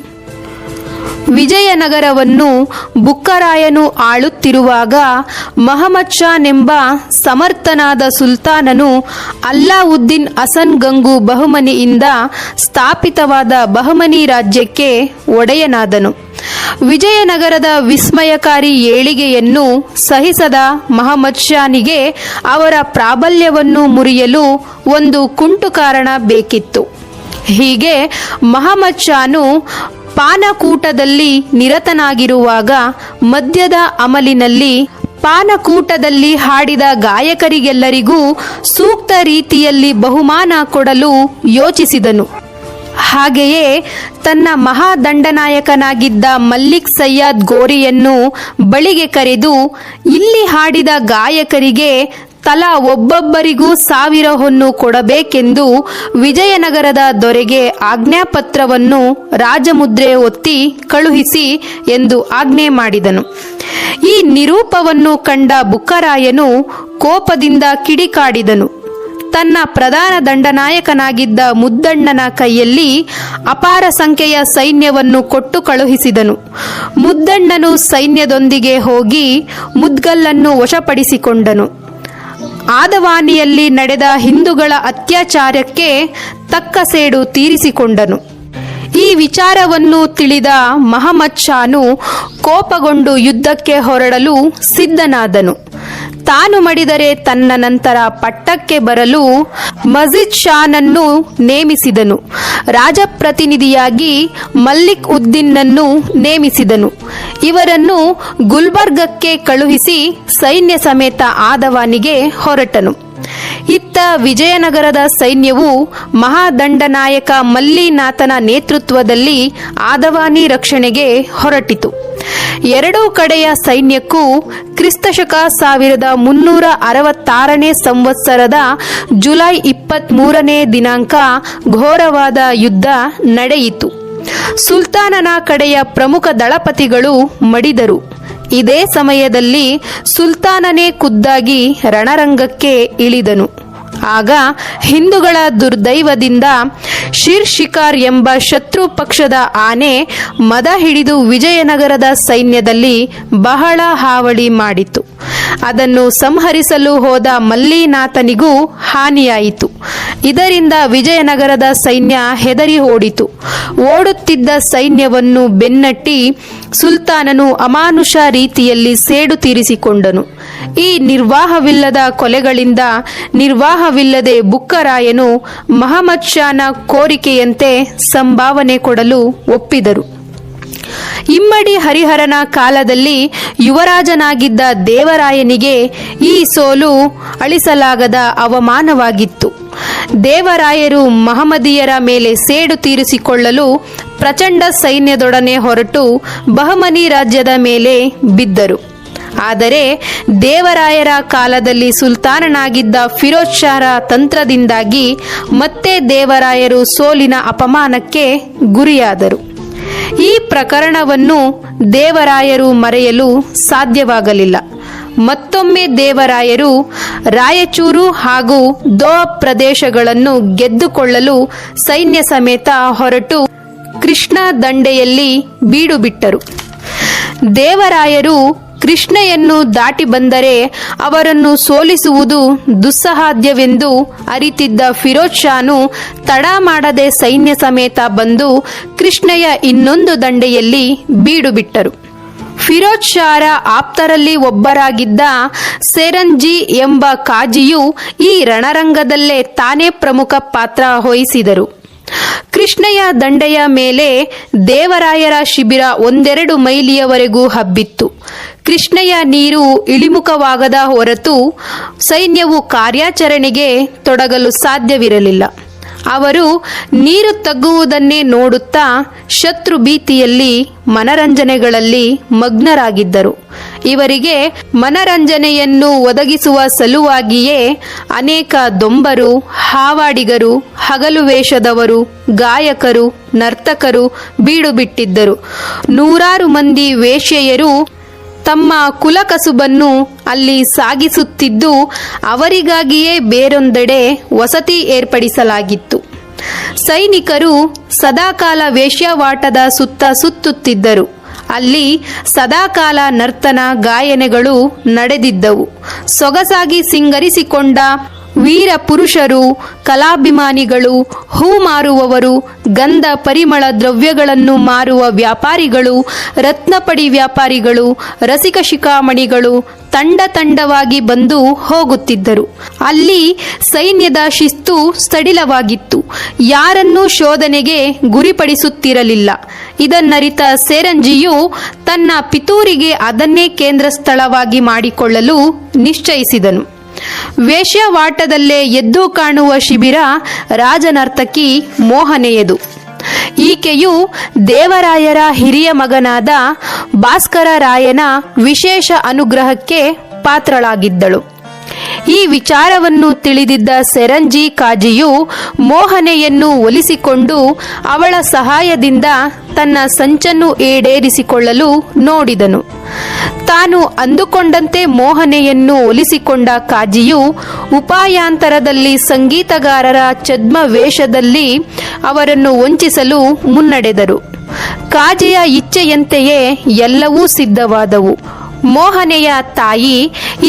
ವಿಜಯನಗರವನ್ನು ಬುಕ್ಕರಾಯನು ಆಳುತ್ತಿರುವಾಗ ಮಹಮ್ಮದ್ ಶಾನೆಂಬ ಸಮರ್ಥನಾದ ಸುಲ್ತಾನನು ಅಲ್ಲಾವುದ್ದೀನ್ ಹಸನ್ ಗಂಗು ಬಹುಮನಿಯಿಂದ ಸ್ಥಾಪಿತವಾದ ಬಹಮನಿ ರಾಜ್ಯಕ್ಕೆ ಒಡೆಯನಾದನು. ವಿಜಯನಗರದ ವಿಸ್ಮಯಕಾರಿ ಏಳಿಗೆಯನ್ನು ಸಹಿಸದ ಮಹಮ್ಮದ್ ಶಾನಿಗೆ ಅವರ ಪ್ರಾಬಲ್ಯವನ್ನು ಮುರಿಯಲು ಒಂದು ಕುಂಟು ಕಾರಣ ಬೇಕಿತ್ತು. ಹೀಗೆ ಮಹಮ್ಮದ್ ಶಾನು ಪಾನಕೂಟದಲ್ಲಿ ನಿರತನಾಗಿರುವಾಗ ಮದ್ಯದ ಅಮಲಿನಲ್ಲಿ ಪಾನಕೂಟದಲ್ಲಿ ಹಾಡಿದ ಗಾಯಕರಿಗೆಲ್ಲರಿಗೂ ಸೂಕ್ತ ರೀತಿಯಲ್ಲಿ ಬಹುಮಾನ ಕೊಡಲು ಯೋಚಿಸಿದನು. ಹಾಗೆಯೇ ತನ್ನ ಮಹಾದಂಡನಾಯಕನಾಗಿದ್ದ ಮಲ್ಲಿಕ್ ಸಯ್ಯದ್ ಗೋರಿಯನ್ನು ಬಳಿಗೆ ಕರೆದು ಇಲ್ಲಿ ಹಾಡಿದ ಗಾಯಕರಿಗೆ ತಲಾ ಒಬ್ಬೊಬ್ಬರಿಗೂ 1000 ಹೊನ್ನು ಕೊಡಬೇಕೆಂದು ವಿಜಯನಗರದ ದೊರೆಗೆ ಆಜ್ಞಾಪತ್ರವನ್ನು ರಾಜಮುದ್ರೆ ಒತ್ತಿ ಕಳುಹಿಸಿ ಎಂದು ಆಜ್ಞೆ ಮಾಡಿದನು. ಈ ನಿರೂಪವನ್ನು ಕಂಡ ಬುಕ್ಕರಾಯನು ಕೋಪದಿಂದ ಕಿಡಿಕಾಡಿದನು. ತನ್ನ ಪ್ರಧಾನ ದಂಡನಾಯಕನಾಗಿದ್ದ ಮುದ್ದಣ್ಣನ ಕೈಯಲ್ಲಿ ಅಪಾರ ಸಂಖ್ಯೆಯ ಸೈನ್ಯವನ್ನು ಕೊಟ್ಟು ಕಳುಹಿಸಿದನು. ಮುದ್ದಣ್ಣನು ಸೈನ್ಯದೊಂದಿಗೆ ಹೋಗಿ ಮುದ್ಗಲ್ಲನ್ನು ವಶಪಡಿಸಿಕೊಂಡನು. ಆದವಾನಿಯಲ್ಲಿ ನಡೆದ ಹಿಂದೂಗಳ ಅತ್ಯಾಚಾರಕ್ಕೆ ತಕ್ಕ ಸೇಡು ತೀರಿಸಿಕೊಂಡನು. ಈ ವಿಚಾರವನ್ನು ತಿಳಿದ ಮಹಮ್ಮದ್ ಶಾನು ಕೋಪಗೊಂಡು ಯುದ್ಧಕ್ಕೆ ಹೊರಡಲು ಸಿದ್ಧನಾದನು. ತಾನು ಮಡಿದರೆ ತನ್ನ ನಂತರ ಪಟ್ಟಕ್ಕೆ ಬರಲು ಮಜಿದ್ ಶಾನನ್ನು ನೇಮಿಸಿದನು. ರಾಜಪ್ರತಿನಿಧಿಯಾಗಿ ಮಲ್ಲಿಕ್ ಉದ್ದೀನ್ನನ್ನು ನೇಮಿಸಿದನು. ಇವರನ್ನು ಗುಲ್ಬರ್ಗಕ್ಕೆ ಕಳುಹಿಸಿ ಸೈನ್ಯ ಸಮೇತ ಆದವಾನಿಗೆ ಹೊರಟನು. ಇತ್ತ ವಿಜಯನಗರದ ಸೈನ್ಯವು ಮಹಾದಂಡನಾಯಕ ಮಲ್ಲಿನಾಥನ ನೇತೃತ್ವದಲ್ಲಿ ಆದವಾನಿ ರಕ್ಷಣೆಗೆ ಹೊರಟಿತು. ಎರಡೂ ಕಡೆಯ ಸೈನ್ಯಕ್ಕೂ ಕ್ರಿಸ್ತಶಕ 1366ನೇ ಸಂವತ್ಸರದ ಜುಲೈ 23ನೇ ದಿನಾಂಕ ಘೋರವಾದ ಯುದ್ಧ ನಡೆಯಿತು. ಸುಲ್ತಾನನ ಕಡೆಯ ಪ್ರಮುಖ ದಳಪತಿಗಳು ಮಡಿದರು. ಇದೇ ಸಮಯದಲ್ಲಿ ಸುಲ್ತಾನನೇ ಖುದ್ದಾಗಿ ರಣರಂಗಕ್ಕೆ ಇಳಿದನು. ಆಗ ಹಿಂದೂಗಳ ದುರ್ದೈವದಿಂದ ಶಿರ್ ಶಿಕಾರ್ ಎಂಬ ಶತ್ರು ಪಕ್ಷದ ಆನೆ ಮದ ಹಿಡಿದು ವಿಜಯನಗರದ ಸೈನ್ಯದಲ್ಲಿ ಬಹಳ ಹಾವಳಿ ಮಾಡಿತು. ಅದನ್ನು ಸಂಹರಿಸಲು ಹೋದ ಮಲ್ಲಿನಾಥನಿಗೂ ಹಾನಿಯಾಯಿತು. ಇದರಿಂದ ವಿಜಯನಗರದ ಸೈನ್ಯ ಹೆದರಿ ಓಡಿತು. ಓಡುತ್ತಿದ್ದ ಸೈನ್ಯವನ್ನು ಬೆನ್ನಟ್ಟಿ ಸುಲ್ತಾನನು ಅಮಾನುಷ ರೀತಿಯಲ್ಲಿ ಸೇಡು ತೀರಿಸಿಕೊಂಡನು. ಈ ನಿರ್ವಾಹವಿಲ್ಲದ ಕೊಲೆಗಳಿಂದ ನಿರ್ವಾಹವಿಲ್ಲದೆ ಬುಕ್ಕರಾಯನು ಮಹಮ್ಮದ್ ಶಾನ ಕೋರಿಕೆಯಂತೆ ಸಂಭಾವನೆ ಕೊಡಲು ಒಪ್ಪಿದರು. ಇಮ್ಮಡಿ ಹರಿಹರನ ಕಾಲದಲ್ಲಿ ಯುವರಾಜನಾಗಿದ್ದ ದೇವರಾಯನಿಗೆ ಈ ಸೋಲು ಅಳಿಸಲಾಗದ ಅವಮಾನವಾಗಿತ್ತು. ದೇವರಾಯರು ಮಹಮ್ಮದೀಯರ ಮೇಲೆ ಸೇಡು ತೀರಿಸಿಕೊಳ್ಳಲು ಪ್ರಚಂಡ ಸೈನ್ಯದೊಡನೆ ಹೊರಟು ಬಹಮನಿ ರಾಜ್ಯದ ಮೇಲೆ ಬಿದ್ದರು. ಆದರೆ ದೇವರಾಯರ ಕಾಲದಲ್ಲಿ ಸುಲ್ತಾನನಾಗಿದ್ದ ಫಿರೋಜ್ ಶಾರ ತಂತ್ರದಿಂದಾಗಿ ಮತ್ತೆ ದೇವರಾಯರು ಸೋಲಿನ ಅಪಮಾನಕ್ಕೆ ಗುರಿಯಾದರು. ಈ ಪ್ರಕರಣವನ್ನು ದೇವರಾಯರು ಮರೆಯಲು ಸಾಧ್ಯವಾಗಲಿಲ್ಲ. ಮತ್ತೊಮ್ಮೆ ದೇವರಾಯರು ರಾಯಚೂರು ಹಾಗೂ ದೋಅಬ್ ಪ್ರದೇಶಗಳನ್ನು ಗೆದ್ದುಕೊಳ್ಳಲು ಸೈನ್ಯ ಸಮೇತ ಹೊರಟು ಕೃಷ್ಣ ದಂಡೆಯಲ್ಲಿ ಬೀಡು ಬಿಟ್ಟರು. ದೇವರಾಯರು ಕೃಷ್ಣೆಯನ್ನು ದಾಟಿ ಬಂದರೆ ಅವರನ್ನು ಸೋಲಿಸುವುದು ದುಸ್ಸಾಧ್ಯವೆಂದು ಅರಿತಿದ್ದ ಫಿರೋಜ್ ಶಾನು ತಡ ಮಾಡದೆ ಸೈನ್ಯ ಸಮೇತ ಬಂದು ಕೃಷ್ಣೆಯ ಇನ್ನೊಂದು ದಂಡೆಯಲ್ಲಿ ಬೀಡು ಬಿಟ್ಟರು. ಫಿರೋಜ್ ಶಾರ ಆಪ್ತರಲ್ಲಿ ಒಬ್ಬರಾಗಿದ್ದ ಸೇರಂಜಿ ಎಂಬ ಕಾಜಿಯು ಈ ರಣರಂಗದಲ್ಲೇ ತಾನೇ ಪ್ರಮುಖ ಪಾತ್ರ ವಹಿಸಿದರು. ಕೃಷ್ಣೆಯ ದಂಡೆಯ ಮೇಲೆ ದೇವರಾಯರ ಶಿಬಿರ 1-2 ಮೈಲಿಯವರೆಗೂ ಹಬ್ಬಿತ್ತು. ಕೃಷ್ಣೆಯ ನೀರು ಇಳಿಮುಖವಾಗದ ಹೊರತು ಸೈನ್ಯವು ಕಾರ್ಯಾಚರಣೆಗೆ ತೊಡಗಲು ಸಾಧ್ಯವಿರಲಿಲ್ಲ. ಅವರು ನೀರು ತಗ್ಗುವುದನ್ನೇ ನೋಡುತ್ತಾ ಶತ್ರು ಭೀತಿಯಲ್ಲಿ ಮನರಂಜನೆಗಳಲ್ಲಿ ಮಗ್ನರಾಗಿದ್ದರು. ಇವರಿಗೆ ಮನರಂಜನೆಯನ್ನು ಒದಗಿಸುವ ಸಲುವಾಗಿಯೇ ಅನೇಕ ದೊಂಬರು, ಹಾವಾಡಿಗರು, ಹಗಲು ವೇಷದವರು, ಗಾಯಕರು, ನರ್ತಕರು ಬೀಡು ಬಿಟ್ಟಿದ್ದರು. ನೂರಾರು ಮಂದಿ ವೇಶ್ಯೆಯರು ತಮ್ಮ ಕುಲಕಸುಬನ್ನು ಅಲ್ಲಿ ಸಾಗಿಸುತ್ತಿದ್ದು ಅವರಿಗಾಗಿಯೇ ಬೇರೊಂದೆಡೆ ವಸತಿ ಏರ್ಪಡಿಸಲಾಗಿತ್ತು. ಸೈನಿಕರು ಸದಾಕಾಲ ವೇಶ್ಯಾವಾಟದ ಸುತ್ತ ಸುತ್ತುತ್ತಿದ್ದರು. ಅಲ್ಲಿ ಸದಾಕಾಲ ನರ್ತನ ಗಾಯನೆಗಳು ನಡೆದಿದ್ದವು. ಸೊಗಸಾಗಿ ಸಿಂಗರಿಸಿಕೊಂಡ ವೀರ ಪುರುಷರು, ಕಲಾಭಿಮಾನಿಗಳು, ಹೂ ಮಾರುವವರು, ಗಂಧ ಪರಿಮಳ ದ್ರವ್ಯಗಳನ್ನು ಮಾರುವ ವ್ಯಾಪಾರಿಗಳು, ರತ್ನಪಡಿ ವ್ಯಾಪಾರಿಗಳು, ರಸಿಕ ಶಿಖಾಮಣಿಗಳು ತಂಡ ತಂಡವಾಗಿ ಬಂದು ಹೋಗುತ್ತಿದ್ದರು. ಅಲ್ಲಿ ಸೈನ್ಯದ ಶಿಸ್ತು ಸಡಿಲವಾಗಿತ್ತು. ಯಾರನ್ನೂ ಶೋಧನೆಗೆ ಗುರಿಪಡಿಸುತ್ತಿರಲಿಲ್ಲ. ಇದನ್ನರಿತ ಸೇರಂಜಿಯು ತನ್ನ ಪಿತೂರಿಗೆ ಅದನ್ನೇ ಕೇಂದ್ರ ಸ್ಥಳವಾಗಿ ಮಾಡಿಕೊಳ್ಳಲು ನಿಶ್ಚಯಿಸಿದನು. ವೇಶ್ಯಾವಾಟದಲ್ಲೇ ಎದ್ದು ಕಾಣುವ ಶಿಬಿರ ರಾಜನರ್ತಕಿ ಮೋಹನೆಯದು. ಈಕೆಯು ದೇವರಾಯರ ಹಿರಿಯ ಮಗನಾದ ಭಾಸ್ಕರ ರಾಯನ ವಿಶೇಷ ಅನುಗ್ರಹಕ್ಕೆ ಪಾತ್ರಳಾಗಿದ್ದಳು. ಈ ವಿಚಾರವನ್ನು ತಿಳಿದಿದ್ದ ಸೆರಂಜಿ ಕಾಜಿಯು ಮೋಹನೆಯನ್ನು ಒಲಿಸಿಕೊಂಡು ಅವಳ ಸಹಾಯದಿಂದ ತನ್ನ ಸಂಚನ್ನು ಈಡೇರಿಸಿಕೊಳ್ಳಲು ನೋಡಿದನು. ತಾನು ಅಂದುಕೊಂಡಂತೆ ಮೋಹನೆಯನ್ನು ಒಲಿಸಿಕೊಂಡ ಕಾಜಿಯು ಉಪಾಯಾಂತರದಲ್ಲಿ ಸಂಗೀತಗಾರರ ಛದ್ಮ ವೇಷದಲ್ಲಿ ಅವರನ್ನು ವಂಚಿಸಲು ಮುನ್ನಡೆದರು. ಕಾಜಿಯ ಇಚ್ಛೆಯಂತೆಯೇ ಎಲ್ಲವೂ ಸಿದ್ಧವಾದವು. ಮೋಹನೆಯ ತಾಯಿ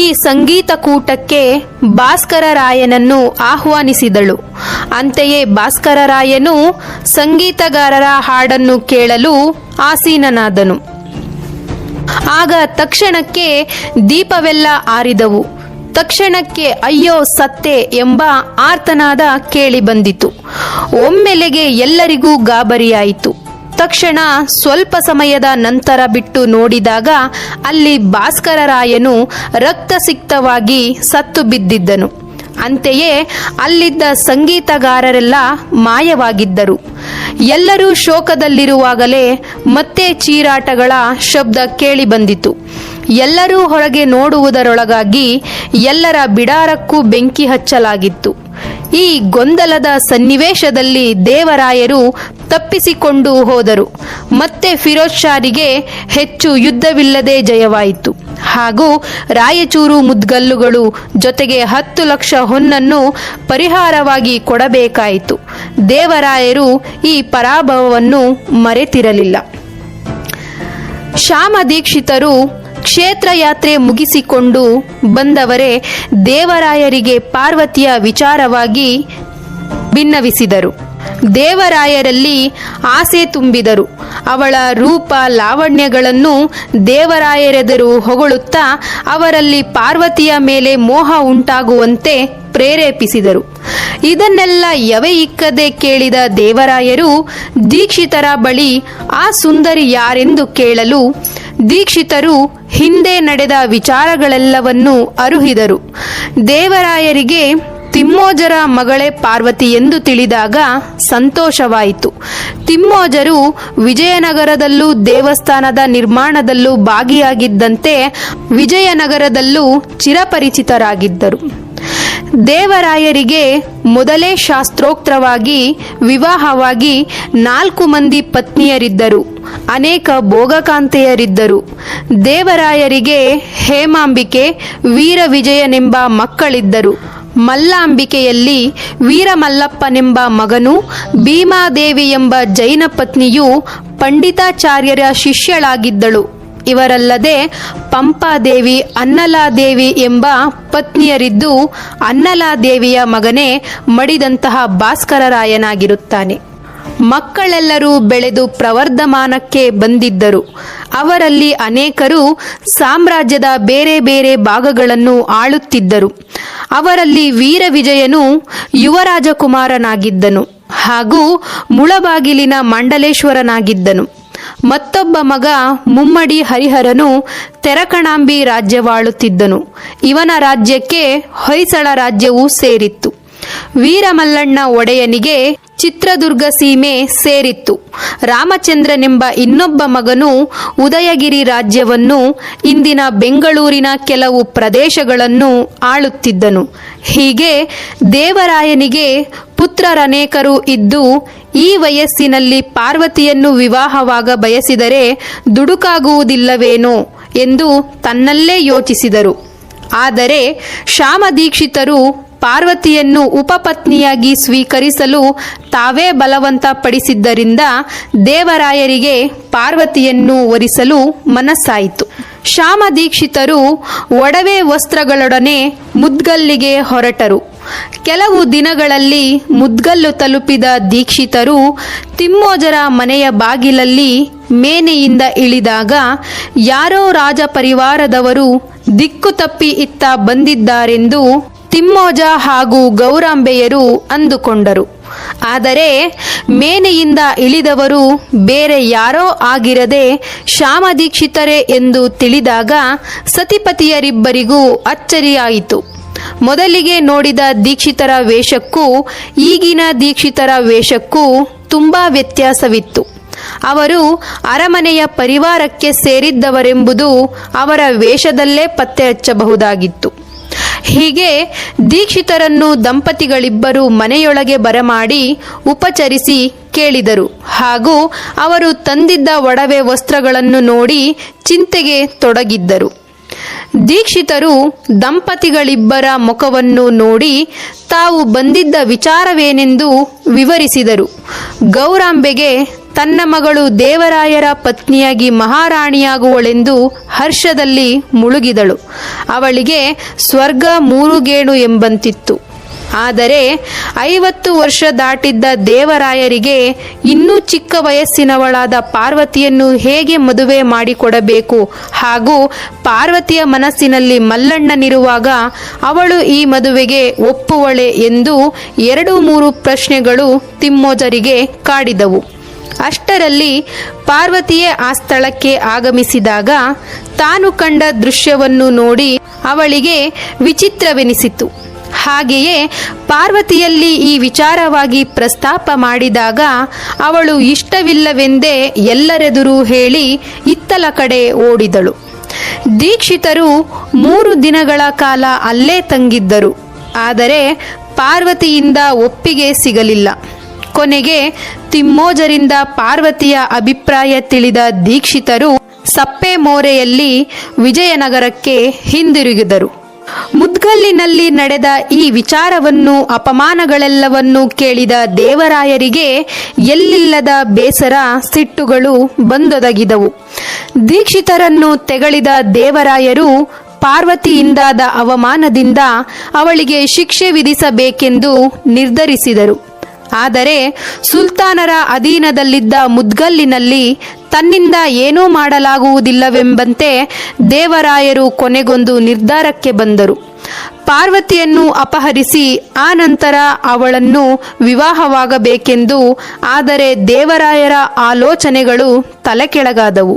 ಈ ಸಂಗೀತ ಕೂಟಕ್ಕೆ ಭಾಸ್ಕರ ರಾಯನನ್ನು ಆಹ್ವಾನಿಸಿದಳು. ಅಂತೆಯೇ ಭಾಸ್ಕರ ರಾಯನು ಸಂಗೀತಗಾರರ ಹಾಡನ್ನು ಕೇಳಲು ಆಸೀನನಾದನು. ಆಗ ತಕ್ಷಣಕ್ಕೆ ದೀಪವೆಲ್ಲ ಆರಿದವು. ತಕ್ಷಣಕ್ಕೆ ಅಯ್ಯೋ ಸತ್ತೆ ಎಂಬ ಆರ್ತನಾದ ಕೇಳಿಬಂದಿತು. ಒಮ್ಮೆಲೆಗೆ ಎಲ್ಲರಿಗೂ ಗಾಬರಿಯಾಯಿತು. ತಕ್ಷಣ ಸ್ವಲ್ಪ ಸಮಯದ ನಂತರ ಬಿಟ್ಟು ನೋಡಿದಾಗ ಅಲ್ಲಿ ಭಾಸ್ಕರ ರಾಯನು ರಕ್ತಸಿಕ್ತವಾಗಿ ಸತ್ತು ಬಿದ್ದಿದ್ದನು. ಅಂತೆಯೇ ಅಲ್ಲಿದ್ದ ಸಂಗೀತಗಾರರೆಲ್ಲ ಮಾಯವಾಗಿದ್ದರು. ಎಲ್ಲರೂ ಶೋಕದಲ್ಲಿರುವಾಗಲೇ ಮತ್ತೆ ಚೀರಾಟಗಳ ಶಬ್ದ ಕೇಳಿಬಂದಿತು. ಎಲ್ಲರೂ ಹೊರಗೆ ನೋಡುವುದರೊಳಗಾಗಿ ಎಲ್ಲರ ಬಿಡಾರಕ್ಕೂ ಬೆಂಕಿ ಹಚ್ಚಲಾಗಿತ್ತು. ಈ ಗೊಂದಲದ ಸನ್ನಿವೇಶದಲ್ಲಿ ದೇವರಾಯರು ತಪ್ಪಿಸಿಕೊಂಡು ಹೋದರು. ಮತ್ತೆ ಫಿರೋಜ್ ಶಾರಿಗೆ ಹೆಚ್ಚು ಯುದ್ಧವಿಲ್ಲದೆ ಜಯವಾಯಿತು. ಹಾಗೂ ರಾಯಚೂರು ಮುದ್ಗಲ್ಲುಗಳು ಜೊತೆಗೆ 10 ಲಕ್ಷ ಹೊನ್ನನ್ನು ಪರಿಹಾರವಾಗಿ ಕೊಡಬೇಕಾಯಿತು. ದೇವರಾಯರು ಈ ಪರಾಭವವನ್ನು ಮರೆತಿರಲಿಲ್ಲ. ಶ್ಯಾಮ ದೀಕ್ಷಿತರು ಕ್ಷೇತ್ರ ಯಾತ್ರೆ ಮುಗಿಸಿಕೊಂಡು ಬಂದವರೇ ದೇವರಾಯರಿಗೆ ಪಾರ್ವತಿಯ ವಿಚಾರವಾಗಿ ಭಿನ್ನವಿಸಿದರು. ದೇವರಾಯರಲ್ಲಿ ಆಸೆ ತುಂಬಿದರು. ಅವಳ ರೂಪ ಲಾವಣ್ಯಗಳನ್ನು ದೇವರಾಯರೆದುರು ಹೊಗಳುತ್ತಾ ಅವರಲ್ಲಿ ಪಾರ್ವತಿಯ ಮೇಲೆ ಮೋಹ ಉಂಟಾಗುವಂತೆ ಪ್ರೇರೇಪಿಸಿದರು. ಇದನ್ನೆಲ್ಲ ಯವೆಯಿಕ್ಕದೆ ಕೇಳಿದ ದೇವರಾಯರು ದೀಕ್ಷಿತರ ಬಳಿ ಆ ಸುಂದರಿ ಯಾರೆಂದು ಕೇಳಲು ದೀಕ್ಷಿತರು ಹಿಂದೆ ನಡೆದ ವಿಚಾರಗಳೆಲ್ಲವನ್ನೂ ಅರುಹಿದರು. ದೇವರಾಯರಿಗೆ ತಿಮ್ಮೋಜರ ಮಗಳೇ ಪಾರ್ವತಿ ಎಂದು ತಿಳಿದಾಗ ಸಂತೋಷವಾಯಿತು. ತಿಮ್ಮೋಜರು ವಿಜಯನಗರದಲ್ಲೂ ದೇವಸ್ಥಾನದ ನಿರ್ಮಾಣದಲ್ಲೂ ಭಾಗಿಯಾಗಿದ್ದಂತೆ ವಿಜಯನಗರದಲ್ಲೂ ಚಿರಪರಿಚಿತರಾಗಿದ್ದರು. ದೇವರಾಯರಿಗೆ ಮೊದಲೇ ಶಾಸ್ತ್ರೋಕ್ತವಾಗಿ ವಿವಾಹವಾಗಿ 4 ಮಂದಿ ಪತ್ನಿಯರಿದ್ದರು. ಅನೇಕ ಭೋಗಕಾಂತೆಯರಿದ್ದರು. ದೇವರಾಯರಿಗೆ ಹೇಮಾಂಬಿಕೆ, ವೀರವಿಜಯನೆಂಬ ಮಕ್ಕಳಿದ್ದರು. ಮಲ್ಲಾಂಬಿಕೆಯಲ್ಲಿ ವೀರಮಲ್ಲಪ್ಪನೆಂಬ ಮಗನು, ಭೀಮಾದೇವಿ ಎಂಬ ಜೈನ ಪತ್ನಿಯು ಪಂಡಿತಾಚಾರ್ಯರ ಶಿಷ್ಯಳಾಗಿದ್ದಳು. ಇವರಲ್ಲದೆ ಪಂಪಾದೇವಿ, ಅನ್ನಲಾದೇವಿ ಎಂಬ ಪತ್ನಿಯರಿದ್ದು ಅನ್ನಲಾದೇವಿಯ ಮಗನೇ ಮಡಿದಂತಹ ಭಾಸ್ಕರರಾಯನಾಗಿರುತ್ತಾನೆ. ಮಕ್ಕಳೆಲ್ಲರೂ ಬೆಳೆದು ಪ್ರವರ್ಧಮಾನಕ್ಕೆ ಬಂದಿದ್ದರು. ಅವರಲ್ಲಿ ಅನೇಕರು ಸಾಮ್ರಾಜ್ಯದ ಬೇರೆ ಬೇರೆ ಭಾಗಗಳನ್ನು ಆಳುತ್ತಿದ್ದರು. ಅವರಲ್ಲಿ ವೀರವಿಜಯನು ಯುವರಾಜಕುಮಾರನಾಗಿದ್ದನು ಹಾಗೂ ಮುಳಬಾಗಿಲಿನ ಮಂಡಲೇಶ್ವರನಾಗಿದ್ದನು. ಮತ್ತೊಬ್ಬ ಮಗ ಮುಮ್ಮಡಿ ಹರಿಹರನು ತೆರಕಣಾಂಬಿ ರಾಜ್ಯವಾಳುತ್ತಿದ್ದನು. ಇವನ ರಾಜ್ಯಕ್ಕೆ ಹೊಯ್ಸಳ ರಾಜ್ಯವೂ ಸೇರಿತ್ತು. ವೀರಮಲ್ಲಣ್ಣ ಒಡೆಯನಿಗೆ ಚಿತ್ರದುರ್ಗ ಸೀಮೆ ಸೇರಿತ್ತು. ರಾಮಚಂದ್ರನೆಂಬ ಇನ್ನೊಬ್ಬ ಮಗನು ಉದಯಗಿರಿ ರಾಜ್ಯವನ್ನು, ಇಂದಿನ ಬೆಂಗಳೂರಿನ ಕೆಲವು ಪ್ರದೇಶಗಳನ್ನು ಆಳುತ್ತಿದ್ದನು. ಹೀಗೆ ದೇವರಾಯನಿಗೆ ಪುತ್ರರನೇಕರು ಇದ್ದು, ಈ ವಯಸ್ಸಿನಲ್ಲಿ ಪಾರ್ವತಿಯನ್ನು ವಿವಾಹವಾಗ ಬಯಸಿದರೆ ದುಡುಕಾಗುವುದಿಲ್ಲವೇನೋ ಎಂದು ತನ್ನಲ್ಲೇ ಯೋಚಿಸಿದರು. ಆದರೆ ಶ್ಯಾಮದೀಕ್ಷಿತರು ಪಾರ್ವತಿಯನ್ನು ಉಪಪತ್ನಿಯಾಗಿ ಸ್ವೀಕರಿಸಲು ತಾವೇ ಬಲವಂತ ಪಡಿಸಿದ್ದರಿಂದ ದೇವರಾಯರಿಗೆ ಪಾರ್ವತಿಯನ್ನು ವರಿಸಲು ಮನಸ್ಸಾಯಿತು. ಶ್ಯಾಮದೀಕ್ಷಿತರು ಒಡವೆ ವಸ್ತ್ರಗಳೊಡನೆ ಮುದ್ಗಲ್ಲಿಗೆ ಹೊರಟರು. ಕೆಲವು ದಿನಗಳಲ್ಲಿ ಮುದ್ಗಲ್ಲು ತಲುಪಿದ ದೀಕ್ಷಿತರು ತಿಮ್ಮೋಜರ ಮನೆಯ ಬಾಗಿಲಲ್ಲಿ ಮೇನೆಯಿಂದ ಇಳಿದಾಗ ಯಾರೋ ರಾಜ ಪರಿವಾರದವರು ದಿಕ್ಕು ತಪ್ಪಿ ಇತ್ತ ಬಂದಿದ್ದಾರೆಂದು ತಿಮ್ಮೋಜ ಹಾಗೂ ಗೌರಾಂಬೆಯರು ಅಂದುಕೊಂಡರು. ಆದರೆ ಮೇನೆಯಿಂದ ಇಳಿದವರು ಬೇರೆ ಯಾರೋ ಆಗಿರದೆ ಶ್ಯಾಮದೀಕ್ಷಿತರೇ ಎಂದು ತಿಳಿದಾಗ ಸತಿಪತಿಯರಿಬ್ಬರಿಗೂ ಅಚ್ಚರಿಯಾಯಿತು. ಮೊದಲಿಗೆ ನೋಡಿದ ದೀಕ್ಷಿತರ ವೇಷಕ್ಕೂ ಈಗಿನ ದೀಕ್ಷಿತರ ವೇಷಕ್ಕೂ ತುಂಬಾ ವ್ಯತ್ಯಾಸವಿತ್ತು. ಅವರು ಅರಮನೆಯ ಪರಿವಾರಕ್ಕೆ ಸೇರಿದ್ದವರೆಂಬುದು ಅವರ ವೇಷದಲ್ಲೇ ಪತ್ತೆ ಹಚ್ಚಬಹುದಾಗಿತ್ತು. ಹೀಗೆ ದೀಕ್ಷಿತರನ್ನು ದಂಪತಿಗಳಿಬ್ಬರು ಮನೆಯೊಳಗೆ ಬರಮಾಡಿ ಉಪಚರಿಸಿ ಕೇಳಿದರು. ಹಾಗೂ ಅವರು ತಂದಿದ್ದ ಒಡವೆ ವಸ್ತ್ರಗಳನ್ನು ನೋಡಿ ಚಿಂತೆಗೆ ತೊಡಗಿದ್ದರು. ದೀಕ್ಷಿತರು ದಂಪತಿಗಳಿಬ್ಬರ ಮುಖವನ್ನು ನೋಡಿ ತಾವು ಬಂದಿದ್ದ ವಿಚಾರವೇನೆಂದು ವಿವರಿಸಿದರು. ಗೌರಾಂಬೆಗೆ ತನ್ನ ಮಗಳು ದೇವರಾಯರ ಪತ್ನಿಯಾಗಿ ಮಹಾರಾಣಿಯಾಗುವಳೆಂದು ಹರ್ಷದಲ್ಲಿ ಮುಳುಗಿದಳು. ಅವಳಿಗೆ ಸ್ವರ್ಗ ಮೂರುಗೇಣು ಎಂಬಂತಿತ್ತು. ಆದರೆ 50 ವರ್ಷ ದಾಟಿದ್ದ ದೇವರಾಯರಿಗೆ ಇನ್ನೂ ಚಿಕ್ಕ ವಯಸ್ಸಿನವಳಾದ ಪಾರ್ವತಿಯನ್ನು ಹೇಗೆ ಮದುವೆ ಮಾಡಿಕೊಡಬೇಕು, ಹಾಗೂ ಪಾರ್ವತಿಯ ಮನಸ್ಸಿನಲ್ಲಿ ಮಲ್ಲಣ್ಣನಿರುವಾಗ ಅವಳು ಈ ಮದುವೆಗೆ ಒಪ್ಪುವಳೆ ಎಂದು 2-3 ಪ್ರಶ್ನೆಗಳು ತಿಮ್ಮೋಜರಿಗೆ ಕಾಡಿದವು. ಅಷ್ಟರಲ್ಲಿ ಪಾರ್ವತಿಯೇ ಆ ಸ್ಥಳಕ್ಕೆ ಆಗಮಿಸಿದಾಗ ತಾನು ಕಂಡ ದೃಶ್ಯವನ್ನು ನೋಡಿ ಅವಳಿಗೆ ವಿಚಿತ್ರವೆನಿಸಿತು. ಹಾಗೆಯೇ ಪಾರ್ವತಿಯಲ್ಲಿ ಈ ವಿಚಾರವಾಗಿ ಪ್ರಸ್ತಾಪ ಮಾಡಿದಾಗ ಅವಳು ಇಷ್ಟವಿಲ್ಲವೆಂದೇ ಎಲ್ಲರೆದುರು ಹೇಳಿ ಇತ್ತಲ ಕಡೆ ಓಡಿದಳು. ದೀಕ್ಷಿತರು 3 ದಿನಗಳ ಕಾಲ ಅಲ್ಲೇ ತಂಗಿದ್ದರು. ಆದರೆ ಪಾರ್ವತಿಯಿಂದ ಒಪ್ಪಿಗೆ ಸಿಗಲಿಲ್ಲ. ಕೊನೆಗೆ ತಿಮ್ಮೋಜರಿಂದ ಪಾರ್ವತಿಯ ಅಭಿಪ್ರಾಯ ತಿಳಿದ ದೀಕ್ಷಿತರು ಸಪ್ಪೆ ಮೋರೆಯಲ್ಲಿ ವಿಜಯನಗರಕ್ಕೆ ಹಿಂದಿರುಗಿದರು. ಮುದ್ಗಲ್ಲಿನಲ್ಲಿ ನಡೆದ ಈ ವಿಚಾರವನ್ನು, ಅಪಮಾನಗಳೆಲ್ಲವನ್ನೂ ಕೇಳಿದ ದೇವರಾಯರಿಗೆ ಎಲ್ಲಿಲ್ಲದ ಬೇಸರ, ಸಿಟ್ಟುಗಳು ಬಂದೊದಗಿದವು. ದೀಕ್ಷಿತರನ್ನು ತೆಗಳಿದ ದೇವರಾಯರು ಪಾರ್ವತಿಯಿಂದಾದ ಅವಮಾನದಿಂದ ಅವಳಿಗೆ ಶಿಕ್ಷೆ ವಿಧಿಸಬೇಕೆಂದು ನಿರ್ಧರಿಸಿದರು. ಆದರೆ ಸುಲ್ತಾನರ ಅಧೀನದಲ್ಲಿದ್ದ ಮುದ್ಗಲ್ಲಿನಲ್ಲಿ ತನ್ನಿಂದ ಏನೂ ಮಾಡಲಾಗುವುದಿಲ್ಲವೆಂಬಂತೆ ದೇವರಾಯರು ಕೊನೆಗೊಂದು ನಿರ್ಧಾರಕ್ಕೆ ಬಂದರು. ಪಾರ್ವತಿಯನ್ನು ಅಪಹರಿಸಿ ಆ ನಂತರ ಅವಳನ್ನು ವಿವಾಹವಾಗಬೇಕೆಂದು. ಆದರೆ ದೇವರಾಯರ ಆಲೋಚನೆಗಳು ತಲೆಕೆಳಗಾದವು.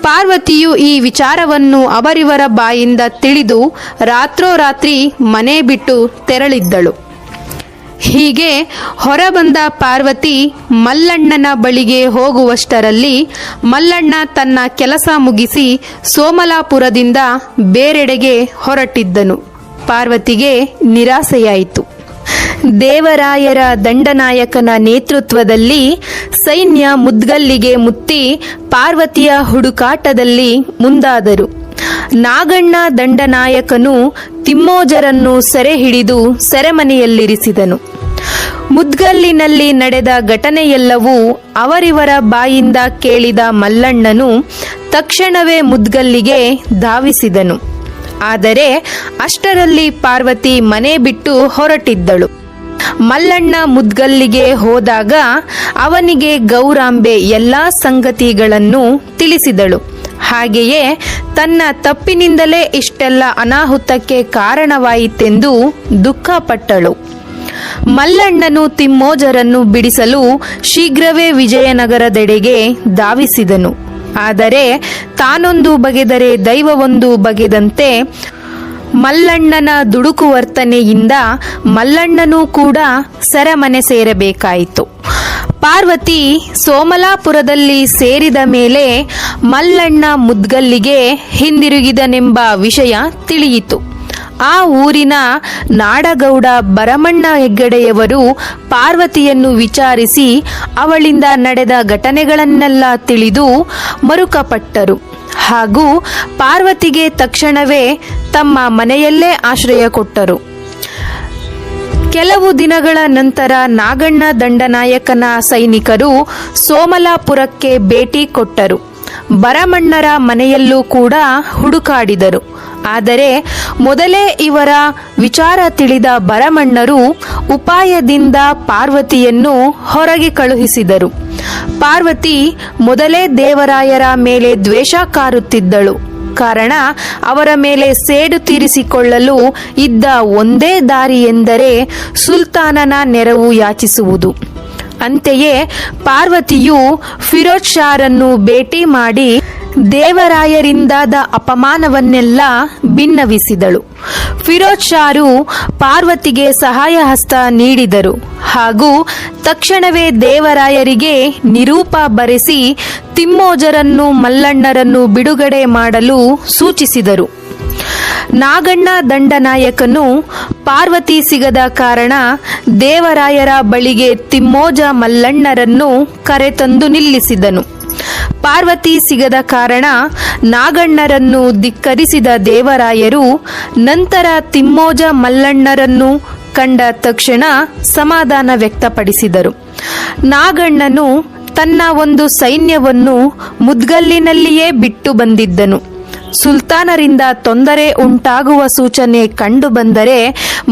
ಪಾರ್ವತಿಯು ಈ ವಿಚಾರವನ್ನು ಅವರಿವರ ಬಾಯಿಂದ ತಿಳಿದು ರಾತ್ರೋರಾತ್ರಿ ಮನೆ ಬಿಟ್ಟು ತೆರಳಿದ್ದಳು. ಹೀಗೆ ಹೊರಬಂದ ಪಾರ್ವತಿ ಮಲ್ಲಣ್ಣನ ಬಳಿಗೆ ಹೋಗುವಷ್ಟರಲ್ಲಿ ಮಲ್ಲಣ್ಣ ತನ್ನ ಕೆಲಸ ಮುಗಿಸಿ ಸೋಮಲಾಪುರದಿಂದ ಬೇರೆಡೆಗೆ ಹೊರಟಿದ್ದನು. ಪಾರ್ವತಿಗೆ ನಿರಾಸೆಯಾಯಿತು. ದೇವರಾಯರ ದಂಡನಾಯಕನ ನೇತೃತ್ವದಲ್ಲಿ ಸೈನ್ಯ ಮುದ್ಗಲ್ಲಿಗೆ ಮುತ್ತಿ ಪಾರ್ವತಿಯ ಹುಡುಕಾಟದಲ್ಲಿ ಮುಂದಾದರು. ನಾಗಣ್ಣ ದಂಡನಾಯಕನು ತಿಮ್ಮೋಜರನ್ನು ಸೆರೆ ಹಿಡಿದು ಸೆರೆಮನೆಯಲ್ಲಿರಿಸಿದನು. ಮುದ್ಗಲ್ಲಿನಲ್ಲಿ ನಡೆದ ಘಟನೆಯೆಲ್ಲವೂ ಅವರಿವರ ಬಾಯಿಂದ ಕೇಳಿದ ಮಲ್ಲಣ್ಣನು ತಕ್ಷಣವೇ ಮುದ್ಗಲ್ಲಿಗೆ ಧಾವಿಸಿದನು. ಆದರೆ ಅಷ್ಟರಲ್ಲಿ ಪಾರ್ವತಿ ಮನೆ ಬಿಟ್ಟು ಹೊರಟಿದ್ದಳು. ಮಲ್ಲಣ್ಣ ಮುದ್ಗಲ್ಲಿಗೆ ಹೋದಾಗ ಅವನಿಗೆ ಗೌರಾಂಬೆ ಎಲ್ಲಾ ಸಂಗತಿಗಳನ್ನು ತಿಳಿಸಿದಳು. ಹಾಗೆಯೇ ತನ್ನ ತಪ್ಪಿನಿಂದಲೇ ಇಷ್ಟೆಲ್ಲ ಅನಾಹುತಕ್ಕೆ ಕಾರಣವಾಯಿತೆಂದು ದುಃಖಪಟ್ಟಳು. ಮಲ್ಲಣ್ಣನು ತಿಮ್ಮೋಜರನ್ನು ಬಿಡಿಸಲು ಶೀಘ್ರವೇ ವಿಜಯನಗರದೆಡೆಗೆ ಧಾವಿಸಿದನು. ಆದರೆ ತಾನೊಂದು ಬಗೆದರೆ ದೈವವೊಂದು ಬಗೆದಂತೆ ಮಲ್ಲಣ್ಣನ ದುಡುಕು ವರ್ತನೆಯಿಂದ ಮಲ್ಲಣ್ಣನೂ ಕೂಡ ಸೆರೆಮನೆ ಸೇರಬೇಕಾಯಿತು. ಪಾರ್ವತಿ ಸೋಮಲಾಪುರದಲ್ಲಿ ಸೇರಿದ ಮೇಲೆ ಮಲ್ಲಣ್ಣ ಮುದ್ಗಲ್ಲಿಗೆ ಹಿಂದಿರುಗಿದನೆಂಬ ವಿಷಯ ತಿಳಿಯಿತು. ಆ ಊರಿನ ನಾಡಗೌಡ ಭರಮಣ್ಣ ಹೆಗ್ಗಡೆಯವರು ಪಾರ್ವತಿಯನ್ನು ವಿಚಾರಿಸಿ ಅವಳಿಂದ ನಡೆದ ಘಟನೆಗಳನ್ನೆಲ್ಲ ತಿಳಿದು ಮರುಕಪಟ್ಟರು. ಹಾಗೂ ಪಾರ್ವತಿಗೆ ತಕ್ಷಣವೇ ತಮ್ಮ ಮನೆಯಲ್ಲೇ ಆಶ್ರಯ ಕೊಟ್ಟರು. ಕೆಲವು ದಿನಗಳ ನಂತರ ನಾಗಣ್ಣ ದಂಡನಾಯಕನ ಸೈನಿಕರು ಸೋಮಲಾಪುರಕ್ಕೆ ಭೇಟಿ ಕೊಟ್ಟರು. ಭರಮಣ್ಣರ ಮನೆಯಲ್ಲೂ ಕೂಡ ಹುಡುಕಾಡಿದರು. ಆದರೆ ಮೊದಲೇ ಇವರ ವಿಚಾರ ತಿಳಿದ ಭರಮಣ್ಣರು ಉಪಾಯದಿಂದ ಪಾರ್ವತಿಯನ್ನು ಹೊರಗೆ ಕಳುಹಿಸಿದರು. ಪಾರ್ವತಿ ಮೊದಲೇ ದೇವರಾಯರ ಮೇಲೆ ದ್ವೇಷ ಕಾರುತ್ತಿದ್ದಳು. ಕಾರಣ ಅವರ ಮೇಲೆ ಸೇಡು ತೀರಿಸಿಕೊಳ್ಳಲು ಇದ್ದ ಒಂದೇ ದಾರಿ ಎಂದರೆ ಸುಲ್ತಾನನ ನೆರವು ಯಾಚಿಸುವುದು. ಅಂತೆಯೇ ಪಾರ್ವತಿಯು ಫಿರೋಜ್ ಶಾರನ್ನು ಭೇಟಿ ಮಾಡಿ ದೇವರಾಯರಿಂದಾದ ಅಪಮಾನವನ್ನೆಲ್ಲ ಭಿನ್ನವಿಸಿದಳು. ಫಿರೋಜ್ ಶಾರು ಪಾರ್ವತಿಗೆ ಸಹಾಯ ಹಸ್ತ ನೀಡಿದರು ಹಾಗೂ ತಕ್ಷಣವೇ ದೇವರಾಯರಿಗೆ ನಿರೂಪ ಬರೆಸಿ ತಿಮ್ಮೋಜರನ್ನು ಮಲ್ಲಣ್ಣರನ್ನು ಬಿಡುಗಡೆ ಮಾಡಲು ಸೂಚಿಸಿದರು. ನಾಗಣ್ಣ ದಂಡನಾಯಕನು ಪಾರ್ವತಿ ಸಿಗದ ಕಾರಣ ದೇವರಾಯರ ಬಳಿಗೆ ತಿಮ್ಮೋಜ ಮಲ್ಲಣ್ಣರನ್ನು ಕರೆತಂದು ನಿಲ್ಲಿಸಿದನು. ಪಾರ್ವತಿ ಸಿಗದ ಕಾರಣ ನಾಗಣ್ಣರನ್ನು ಧಿಕ್ಕರಿಸಿದ ದೇವರಾಯರು ನಂತರ ತಿಮ್ಮೋಜ ಮಲ್ಲಣ್ಣರನ್ನು ಕಂಡ ತಕ್ಷಣ ಸಮಾಧಾನ ವ್ಯಕ್ತಪಡಿಸಿದರು. ನಾಗಣ್ಣನು ತನ್ನ ಒಂದು ಸೈನ್ಯವನ್ನು ಮುದ್ಗಲ್ಲಿನಲ್ಲಿಯೇ ಬಿಟ್ಟು ಬಂದಿದ್ದನು. ಸುಲ್ತಾನರಿಂದ ತೊಂದರೆ ಉಂಟಾಗುವ ಸೂಚನೆ ಕಂಡುಬಂದರೆ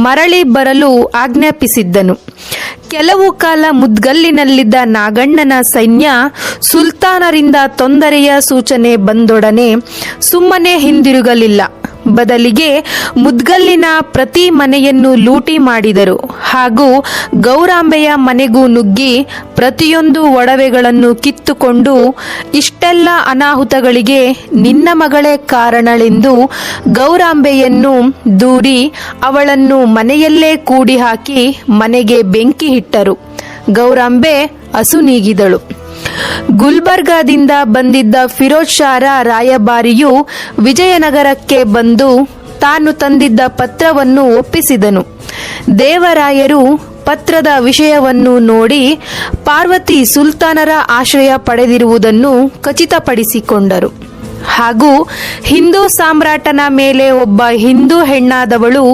ಮರಳಿ ಬರಲು ಆಜ್ಞಾಪಿಸಿದ್ದನು. ಕೆಲವು ಕಾಲ ಮುದ್ಗಲ್ಲಿನಲ್ಲಿದ್ದ ನಾಗಣ್ಣನ ಸೈನ್ಯ ಸುಲ್ತಾನರಿಂದ ತೊಂದರೆಯ ಸೂಚನೆ ಬಂದೊಡನೆ ಸುಮ್ಮನೆ ಹಿಂದಿರುಗಲಿಲ್ಲ. ಬದಲಿಗೆ ಮುದ್ಗಲ್ಲಿನ ಪ್ರತಿ ಮನೆಯನ್ನು ಲೂಟಿ ಮಾಡಿದರು ಹಾಗೂ ಗೌರಾಂಬೆಯ ಮನೆಗೂ ನುಗ್ಗಿ ಪ್ರತಿಯೊಂದು ಒಡವೆಗಳನ್ನು ಕಿತ್ತುಕೊಂಡು, ಇಷ್ಟೆಲ್ಲ ಅನಾಹುತಗಳಿಗೆ ನಿನ್ನ ಮಗಳೇ ಕಾರಣಳೆಂದು ಗೌರಾಂಬೆಯನ್ನು ದೂರಿ ಅವಳನ್ನು ಮನೆಯಲ್ಲೇ ಕೂಡಿ ಹಾಕಿ ಮನೆಗೆ ಬೆಂಕಿ ಇಟ್ಟರು. ಗೌರಾಂಬೆ ಅಸುನೀಗಿದಳು. ಗುಲ್ಬರ್ಗಾದಿಂದ ಬಂದಿದ್ದ ಫಿರೋಜ್ ಶಾರ ರಾಯಭಾರಿಯು ವಿಜಯನಗರಕ್ಕೆ ಬಂದು ತಾನು ತಂದಿದ್ದ ಪತ್ರವನ್ನು ಒಪ್ಪಿಸಿದನು. ದೇವರಾಯರು ಪತ್ರದ ವಿಷಯವನ್ನು ನೋಡಿ ಪಾರ್ವತಿ ಸುಲ್ತಾನರ ಆಶ್ರಯ ಪಡೆದಿರುವುದನ್ನು ಖಚಿತಪಡಿಸಿಕೊಂಡರು. ಹಾಗೂ ಹಿಂದೂ ಸಾಮ್ರಾಟನ ಮೇಲೆ ಒಬ್ಬ ಹಿಂದೂ ಹೆಣ್ಣಾದವಳು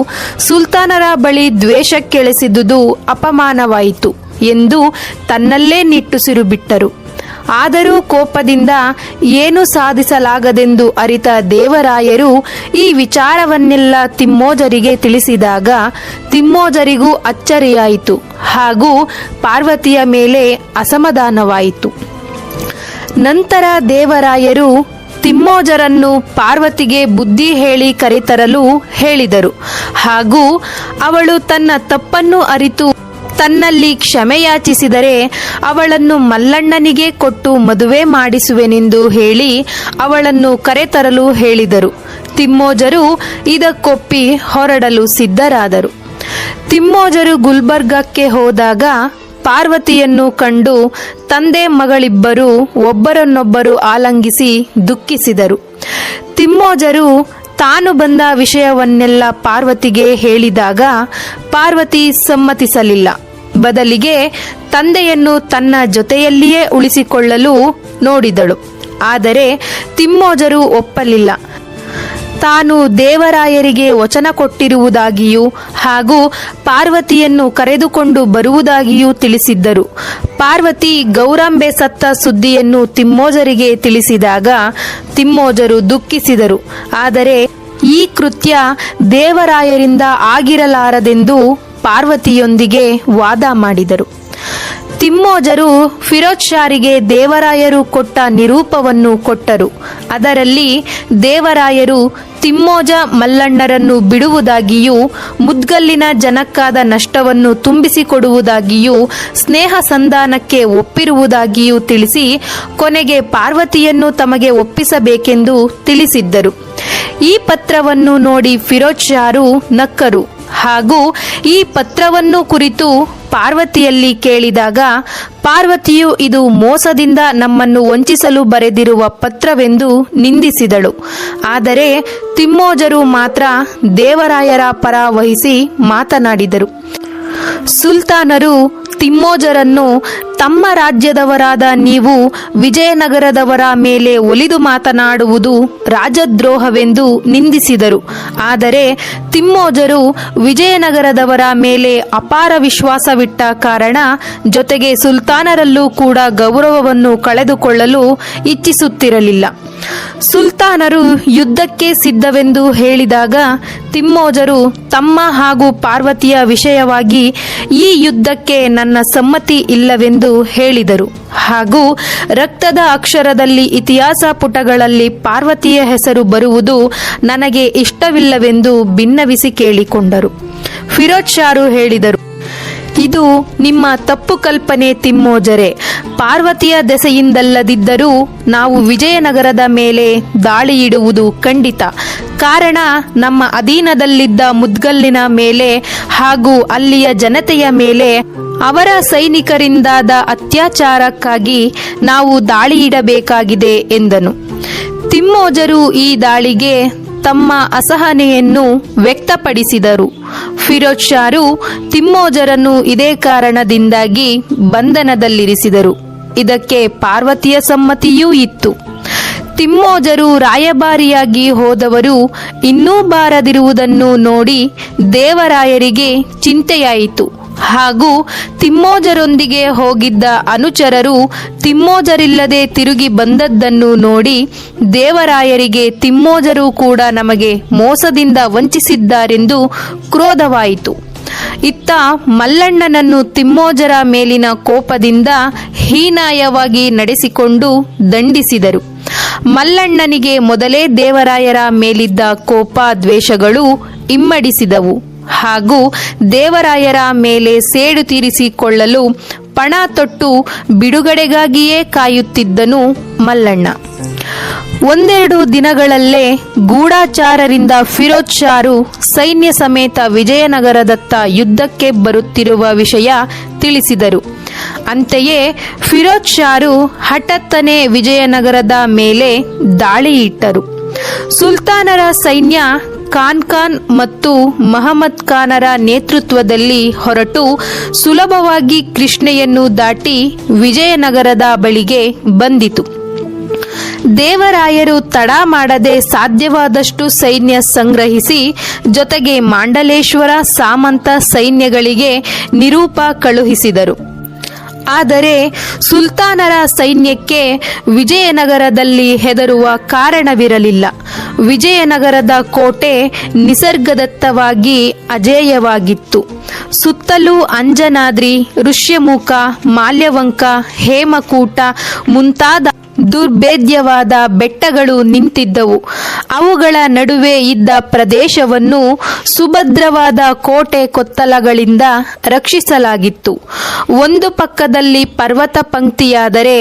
ಸುಲ್ತಾನರ ಬಳಿ ದ್ವೇಷಕ್ಕೆಳೆಸಿದುದು ಅಪಮಾನವಾಯಿತು ಎಂದು ತನ್ನಲ್ಲೇ ನಿಟ್ಟುಸಿರು ಬಿಟ್ಟರು. ಆದರೂ ಕೋಪದಿಂದ ಏನು ಸಾಧಿಸಲಾಗದೆಂದು ಅರಿತ ದೇವರಾಯರು ಈ ವಿಚಾರವನ್ನೆಲ್ಲ ತಿಮ್ಮೋಜರಿಗೆ ತಿಳಿಸಿದಾಗ ತಿಮ್ಮೋಜರಿಗೂ ಅಚ್ಚರಿಯಾಯಿತು ಹಾಗೂ ಪಾರ್ವತಿಯ ಮೇಲೆ ಅಸಮಾಧಾನವಾಯಿತು. ನಂತರ ದೇವರಾಯರು ತಿಮ್ಮೋಜರನ್ನು ಪಾರ್ವತಿಗೆ ಬುದ್ಧಿ ಹೇಳಿ ಕರೆತರಲು ಹೇಳಿದರು ಹಾಗೂ ಅವಳು ತನ್ನ ತಪ್ಪನ್ನು ಅರಿತು ತನ್ನಲ್ಲಿ ಕ್ಷಮೆಯಾಚಿಸಿದರೆ ಅವಳನ್ನು ಮಲ್ಲಣ್ಣನಿಗೆ ಕೊಟ್ಟು ಮದುವೆ ಮಾಡಿಸುವೆನೆಂದು ಹೇಳಿ ಅವಳನ್ನು ಕರೆತರಲು ಹೇಳಿದರು. ತಿಮ್ಮೋಜರು ಇದಕ್ಕೊಪ್ಪಿ ಹೊರಡಲು ಸಿದ್ಧರಾದರು. ತಿಮ್ಮೋಜರು ಗುಲ್ಬರ್ಗಕ್ಕೆ ಹೋದಾಗ ಪಾರ್ವತಿಯನ್ನು ಕಂಡು ತಂದೆ ಮಗಳಿಬ್ಬರು ಒಬ್ಬರನ್ನೊಬ್ಬರು ಆಲಂಗಿಸಿ ದುಃಖಿಸಿದರು. ತಿಮ್ಮೋಜರು ತಾನು ಬಂದ ವಿಷಯವನ್ನೆಲ್ಲ ಪಾರ್ವತಿಗೆ ಹೇಳಿದಾಗ ಪಾರ್ವತಿ ಸಮ್ಮತಿಸಲಿಲ್ಲ. ಬದಲಿಗೆ ತಂದೆಯನ್ನು ತನ್ನ ಜೊತೆಯಲ್ಲಿಯೇ ಉಳಿಸಿಕೊಳ್ಳಲು ನೋಡಿದಳು. ಆದರೆ ತಿಮ್ಮೋಜರು ಒಪ್ಪಲಿಲ್ಲ. ತಾನು ದೇವರಾಯರಿಗೆ ವಚನ ಕೊಟ್ಟಿರುವುದಾಗಿಯೂ ಹಾಗೂ ಪಾರ್ವತಿಯನ್ನು ಕರೆದುಕೊಂಡು ಬರುವುದಾಗಿಯೂ ತಿಳಿಸಿದ್ದರು. ಪಾರ್ವತಿ ಗೌರಾಂಬೆ ಸತ್ತ ಸುದ್ದಿಯನ್ನು ತಿಮ್ಮೋಜರಿಗೆ ತಿಳಿಸಿದಾಗ ತಿಮ್ಮೋಜರು ದುಃಖಿಸಿದರು. ಆದರೆ ಈ ಕೃತ್ಯ ದೇವರಾಯರಿಂದ ಆಗಿರಲಾರದೆಂದು ಪಾರ್ವತಿಯೊಂದಿಗೆ ವಾದ ಮಾಡಿದರು. ತಿಮ್ಮೋಜರು ಫಿರೋಜ್ ಶಾರಿಗೆ ದೇವರಾಯರು ಕೊಟ್ಟ ನಿರೂಪವನ್ನು ಕೊಟ್ಟರು. ಅದರಲ್ಲಿ ದೇವರಾಯರು ತಿಮ್ಮೋಜ ಮಲ್ಲಣ್ಣರನ್ನು ಬಿಡುವುದಾಗಿಯೂ ಮುದ್ಗಲ್ಲಿನ ಜನಕ್ಕಾದ ನಷ್ಟವನ್ನು ತುಂಬಿಸಿಕೊಡುವುದಾಗಿಯೂ ಸ್ನೇಹ ಸಂಧಾನಕ್ಕೆ ಒಪ್ಪಿರುವುದಾಗಿಯೂ ತಿಳಿಸಿ ಕೊನೆಗೆ ಪಾರ್ವತಿಯನ್ನು ತಮಗೆ ಒಪ್ಪಿಸಬೇಕೆಂದು ತಿಳಿಸಿದ್ದರು. ಈ ಪತ್ರವನ್ನು ನೋಡಿ ಫಿರೋಜ್ ಷಾರು ನಕ್ಕರು ಹಾಗೂ ಈ ಪತ್ರವನ್ನು ಕುರಿತು ಪಾರ್ವತಿಯಲ್ಲಿ ಕೇಳಿದಾಗ ಪಾರ್ವತಿಯು ಇದು ಮೋಸದಿಂದ ನಮ್ಮನ್ನು ವಂಚಿಸಲು ಬರೆದಿರುವ ಪತ್ರವೆಂದು ನಿಂದಿಸಿದಳು. ಆದರೆ ತಿಮ್ಮೋಜರು ಮಾತ್ರ ದೇವರಾಯರ ಪರ ವಹಿಸಿ ಮಾತನಾಡಿದರು. ಸುಲ್ತಾನರು ತಿಮ್ಮೋಜರನ್ನು ತಮ್ಮ ರಾಜ್ಯದವರಾದ ನೀವು ವಿಜಯನಗರದವರ ಮೇಲೆ ಒಲಿದು ಮಾತನಾಡುವುದು ರಾಜದ್ರೋಹವೆಂದು ನಿಂದಿಸಿದರು. ಆದರೆ ತಿಮ್ಮೋಜರು ವಿಜಯನಗರದವರ ಮೇಲೆ ಅಪಾರ ವಿಶ್ವಾಸವಿಟ್ಟ ಕಾರಣ ಜೊತೆಗೆ ಸುಲ್ತಾನರಲ್ಲೂ ಕೂಡ ಗೌರವವನ್ನು ಕಳೆದುಕೊಳ್ಳಲು ಇಚ್ಛಿಸುತ್ತಿರಲಿಲ್ಲ. ಸುಲ್ತಾನರು ಯುದ್ಧಕ್ಕೆ ಸಿದ್ಧವೆಂದು ಹೇಳಿದಾಗ ತಿಮ್ಮೋಜರು ತಮ್ಮ ಹಾಗೂ ಪಾರ್ವತಿಯ ವಿಷಯವಾಗಿ ಈ ಯುದ್ಧಕ್ಕೆ ನನ್ನ ಸಮ್ಮತಿ ಇಲ್ಲವೆಂದು ಹೇಳಿದರು ಹಾಗೂ ರಕ್ತದ ಅಕ್ಷರದಲ್ಲಿ ಇತಿಹಾಸ ಪುಟಗಳಲ್ಲಿ ಪಾರ್ವತಿಯ ಹೆಸರು ಬರುವುದು ನನಗೆ ಇಷ್ಟವಿಲ್ಲವೆಂದು ಭಿನ್ನವಿಸಿ ಕೇಳಿಕೊಂಡರು. ಫಿರೋಜ್ ಷಾರು ಹೇಳಿದರು, ಇದು ನಿಮ್ಮ ತಪ್ಪು ಕಲ್ಪನೆ ತಿಮ್ಮೋಜರೆ. ಪಾರ್ವತಿಯ ದೆಸೆಯಿಂದಲ್ಲದಿದ್ದರೂ ನಾವು ವಿಜಯನಗರದ ಮೇಲೆ ದಾಳಿ ಇಡುವುದು ಖಂಡಿತ. ಕಾರಣ ನಮ್ಮ ಅಧೀನದಲ್ಲಿದ್ದ ಮುದ್ಗಲ್ಲಿನ ಮೇಲೆ ಹಾಗೂ ಅಲ್ಲಿಯ ಜನತೆಯ ಮೇಲೆ ಅವರ ಸೈನಿಕರಿಂದಾದ ಅತ್ಯಾಚಾರಕ್ಕಾಗಿ ನಾವು ದಾಳಿ ಇಡಬೇಕಾಗಿದೆ ಎಂದನು. ತಿಮ್ಮೋಜರು ಈ ದಾಳಿಗೆ ತಮ್ಮ ಅಸಹನೆಯನ್ನು ವ್ಯಕ್ತಪಡಿಸಿದರು. ಫಿರೋಜ್ ಷಾರು ತಿಮ್ಮೋಜರನ್ನು ಇದೇ ಕಾರಣದಿಂದಾಗಿ ಬಂಧನದಲ್ಲಿರಿಸಿದರು. ಇದಕ್ಕೆ ಪಾರ್ವತಿಯ ಸಮ್ಮತಿಯೂ ಇತ್ತು. ತಿಮ್ಮೋಜರು ರಾಯಭಾರಿಯಾಗಿ ಹೋದವರು ಇನ್ನೂ ಬಾರದಿರುವುದನ್ನು ನೋಡಿ ದೇವರಾಯರಿಗೆ ಚಿಂತೆಯಾಯಿತು ಹಾಗೂ ತಿಮ್ಮೋಜರೊಂದಿಗೆ ಹೋಗಿದ್ದ ಅನುಚರರು ತಿಮ್ಮೋಜರಿಲ್ಲದೆ ತಿರುಗಿ ಬಂದದ್ದನ್ನು ನೋಡಿ ದೇವರಾಯರಿಗೆ ತಿಮ್ಮೋಜರು ಕೂಡ ನಮಗೆ ಮೋಸದಿಂದ ವಂಚಿಸಿದ್ದಾರೆಂದು ಕ್ರೋಧವಾಯಿತು. ಇತ್ತ ಮಲ್ಲಣ್ಣನನ್ನು ತಿಮ್ಮೋಜರ ಮೇಲಿನ ಕೋಪದಿಂದ ಹೀನಾಯವಾಗಿ ನಡೆಸಿಕೊಂಡು ದಂಡಿಸಿದರು. ಮಲ್ಲಣ್ಣನಿಗೆ ಮೊದಲೇ ದೇವರಾಯರ ಮೇಲಿದ್ದ ಕೋಪ ದ್ವೇಷಗಳು ಇಮ್ಮಡಿಸಿದವು ಹಾಗೂ ದೇವರಾಯರ ಮೇಲೆ ಸೇಡು ತೀರಿಸಿಕೊಳ್ಳಲು ಪಣ ತೊಟ್ಟು ಬಿಡುಗಡೆಗಾಗಿಯೇ ಕಾಯುತ್ತಿದ್ದನು ಮಲ್ಲಣ್ಣ. ಒಂದೆರಡು ದಿನಗಳಲ್ಲೇ ಗೂಢಚಾರರಿಂದ ಫಿರೋಜ್ ಷಾರು ಸೈನ್ಯ ಸಮೇತ ವಿಜಯನಗರದತ್ತ ಯುದ್ಧಕ್ಕೆ ಬರುತ್ತಿರುವ ವಿಷಯ ತಿಳಿಸಿದರು. ಅಂತೆಯೇ ಫಿರೋಜ್ ಷಾರು ಹಠಾತ್ತನೆ ವಿಜಯನಗರದ ಮೇಲೆ ದಾಳಿ ಇಟ್ಟರು. ಸುಲ್ತಾನರ ಸೈನ್ಯ ಖಾನ್ ಮತ್ತು ಮಹಮ್ಮದ್ ಖಾನರ ನೇತೃತ್ವದಲ್ಲಿ ಹೊರಟು ಸುಲಭವಾಗಿ ಕೃಷ್ಣೆಯನ್ನು ದಾಟಿ ವಿಜಯನಗರದ ಬಳಿಗೆ ಬಂದಿತು. ದೇವರಾಯರು ತಡ ಮಾಡದೆ ಸಾಧ್ಯವಾದಷ್ಟು ಸೈನ್ಯ ಸಂಗ್ರಹಿಸಿ ಜೊತೆಗೆ ಮಾಂಡಲೇಶ್ವರ ಸಾಮಂತ ಸೈನ್ಯಗಳಿಗೆ ನಿರೂಪ ಕಳುಹಿಸಿದರು. ಆದರೆ ಸುಲ್ತಾನರ ಸೈನ್ಯಕ್ಕೆ ವಿಜಯನಗರದಲ್ಲಿ ಹೆದರುವ ಕಾರಣವಿರಲಿಲ್ಲ. ವಿಜಯನಗರದ ಕೋಟೆ ನಿಸರ್ಗದತ್ತವಾಗಿ ಅಜೇಯವಾಗಿತ್ತು. ಸುತ್ತಲೂ ಅಂಜನಾದ್ರಿ, ಋಷ್ಯಮುಖ, ಮಾಲ್ಯವಂಕ, ಹೇಮಕೂಟ ಮುಂತಾದ ದುರ್ಭೇದ್ಯವಾದ ಬೆಟ್ಟಗಳು ನಿಂತಿದ್ದವು. ಅವುಗಳ ನಡುವೆ ಇದ್ದ ಪ್ರದೇಶವನ್ನು ಸುಭದ್ರವಾದ ಕೋಟೆ ಕೊತ್ತಲಗಳಿಂದ ರಕ್ಷಿಸಲಾಗಿತ್ತು. ಒಂದು ಪಕ್ಕದಲ್ಲಿ ಪರ್ವತ ಪಂಕ್ತಿಯಾದರೆ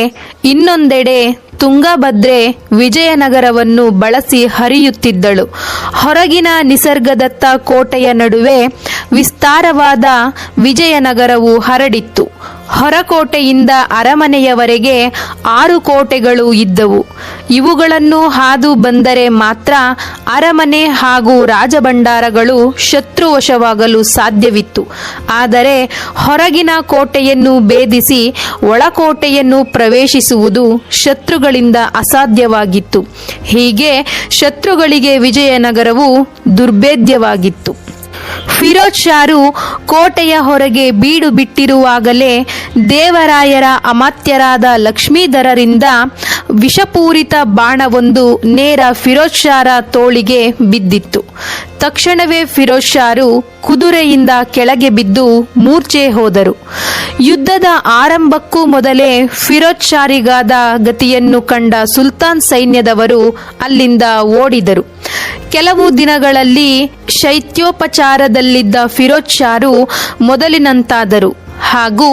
ಇನ್ನೊಂದೆಡೆ ತುಂಗಭದ್ರೆ ವಿಜಯನಗರವನ್ನು ಬಳಸಿ ಹರಿಯುತ್ತಿದ್ದಳು. ಹೊರಗಿನ ನಿಸರ್ಗದತ್ತ ಕೋಟೆಯ ನಡುವೆ ವಿಸ್ತಾರವಾದ ವಿಜಯನಗರವು ಹರಡಿತ್ತು. ಹೊರಕೋಟೆಯಿಂದ ಅರಮನೆಯವರೆಗೆ 6 ಕೋಟೆಗಳು ಇದ್ದವು. ಇವುಗಳನ್ನು ಹಾದು ಬಂದರೆ ಮಾತ್ರ ಅರಮನೆ ಹಾಗೂ ರಾಜಭಂಡಾರಗಳು ಶತ್ರುವಶವಾಗಲು ಸಾಧ್ಯವಿತ್ತು. ಆದರೆ ಹೊರಗಿನ ಕೋಟೆಯನ್ನು ಭೇದಿಸಿ ಒಳಕೋಟೆಯನ್ನು ಪ್ರವೇಶಿಸುವುದು ಶತ್ರುಗಳಿಂದ ಅಸಾಧ್ಯವಾಗಿತ್ತು. ಹೀಗೆ ಶತ್ರುಗಳಿಗೆ ವಿಜಯನಗರವು ದುರ್ಭೇದ್ಯವಾಗಿತ್ತು. ಫಿರೋಜ್ ಷಾರು ಕೋಟೆಯ ಹೊರಗೆ ಬೀಡು ಬಿಟ್ಟಿರುವಾಗಲೇ ದೇವರಾಯರ ಅಮಾತ್ಯರಾದ ಲಕ್ಷ್ಮೀಧರರಿಂದ ವಿಷಪೂರಿತ ಬಾಣವೊಂದು ನೇರ ಫಿರೋಜ್ ಷಾರ ತೋಳಿಗೆ ಬಿದ್ದಿತ್ತು. ತಕ್ಷಣವೇ ಫಿರೋಜ್ ಷಾರು ಕುದುರೆಯಿಂದ ಕೆಳಗೆ ಬಿದ್ದು ಮೂರ್ಛೆ ಹೋದರು. ಯುದ್ಧದ ಆರಂಭಕ್ಕೂ ಮೊದಲೇ ಫಿರೋಜ್ ಷಾರಿಗಾದ ಗತಿಯನ್ನು ಕಂಡ ಸುಲ್ತಾನ್ ಸೈನ್ಯದವರು ಅಲ್ಲಿಂದ ಓಡಿದರು. ಕೆಲವು ದಿನಗಳಲ್ಲಿ ಶೈತ್ಯೋಪಚಾರದಲ್ಲಿದ್ದ ಫಿರೋಜ್ ಷಾರು ಮೊದಲಿನಂತಾದರು ಹಾಗೂ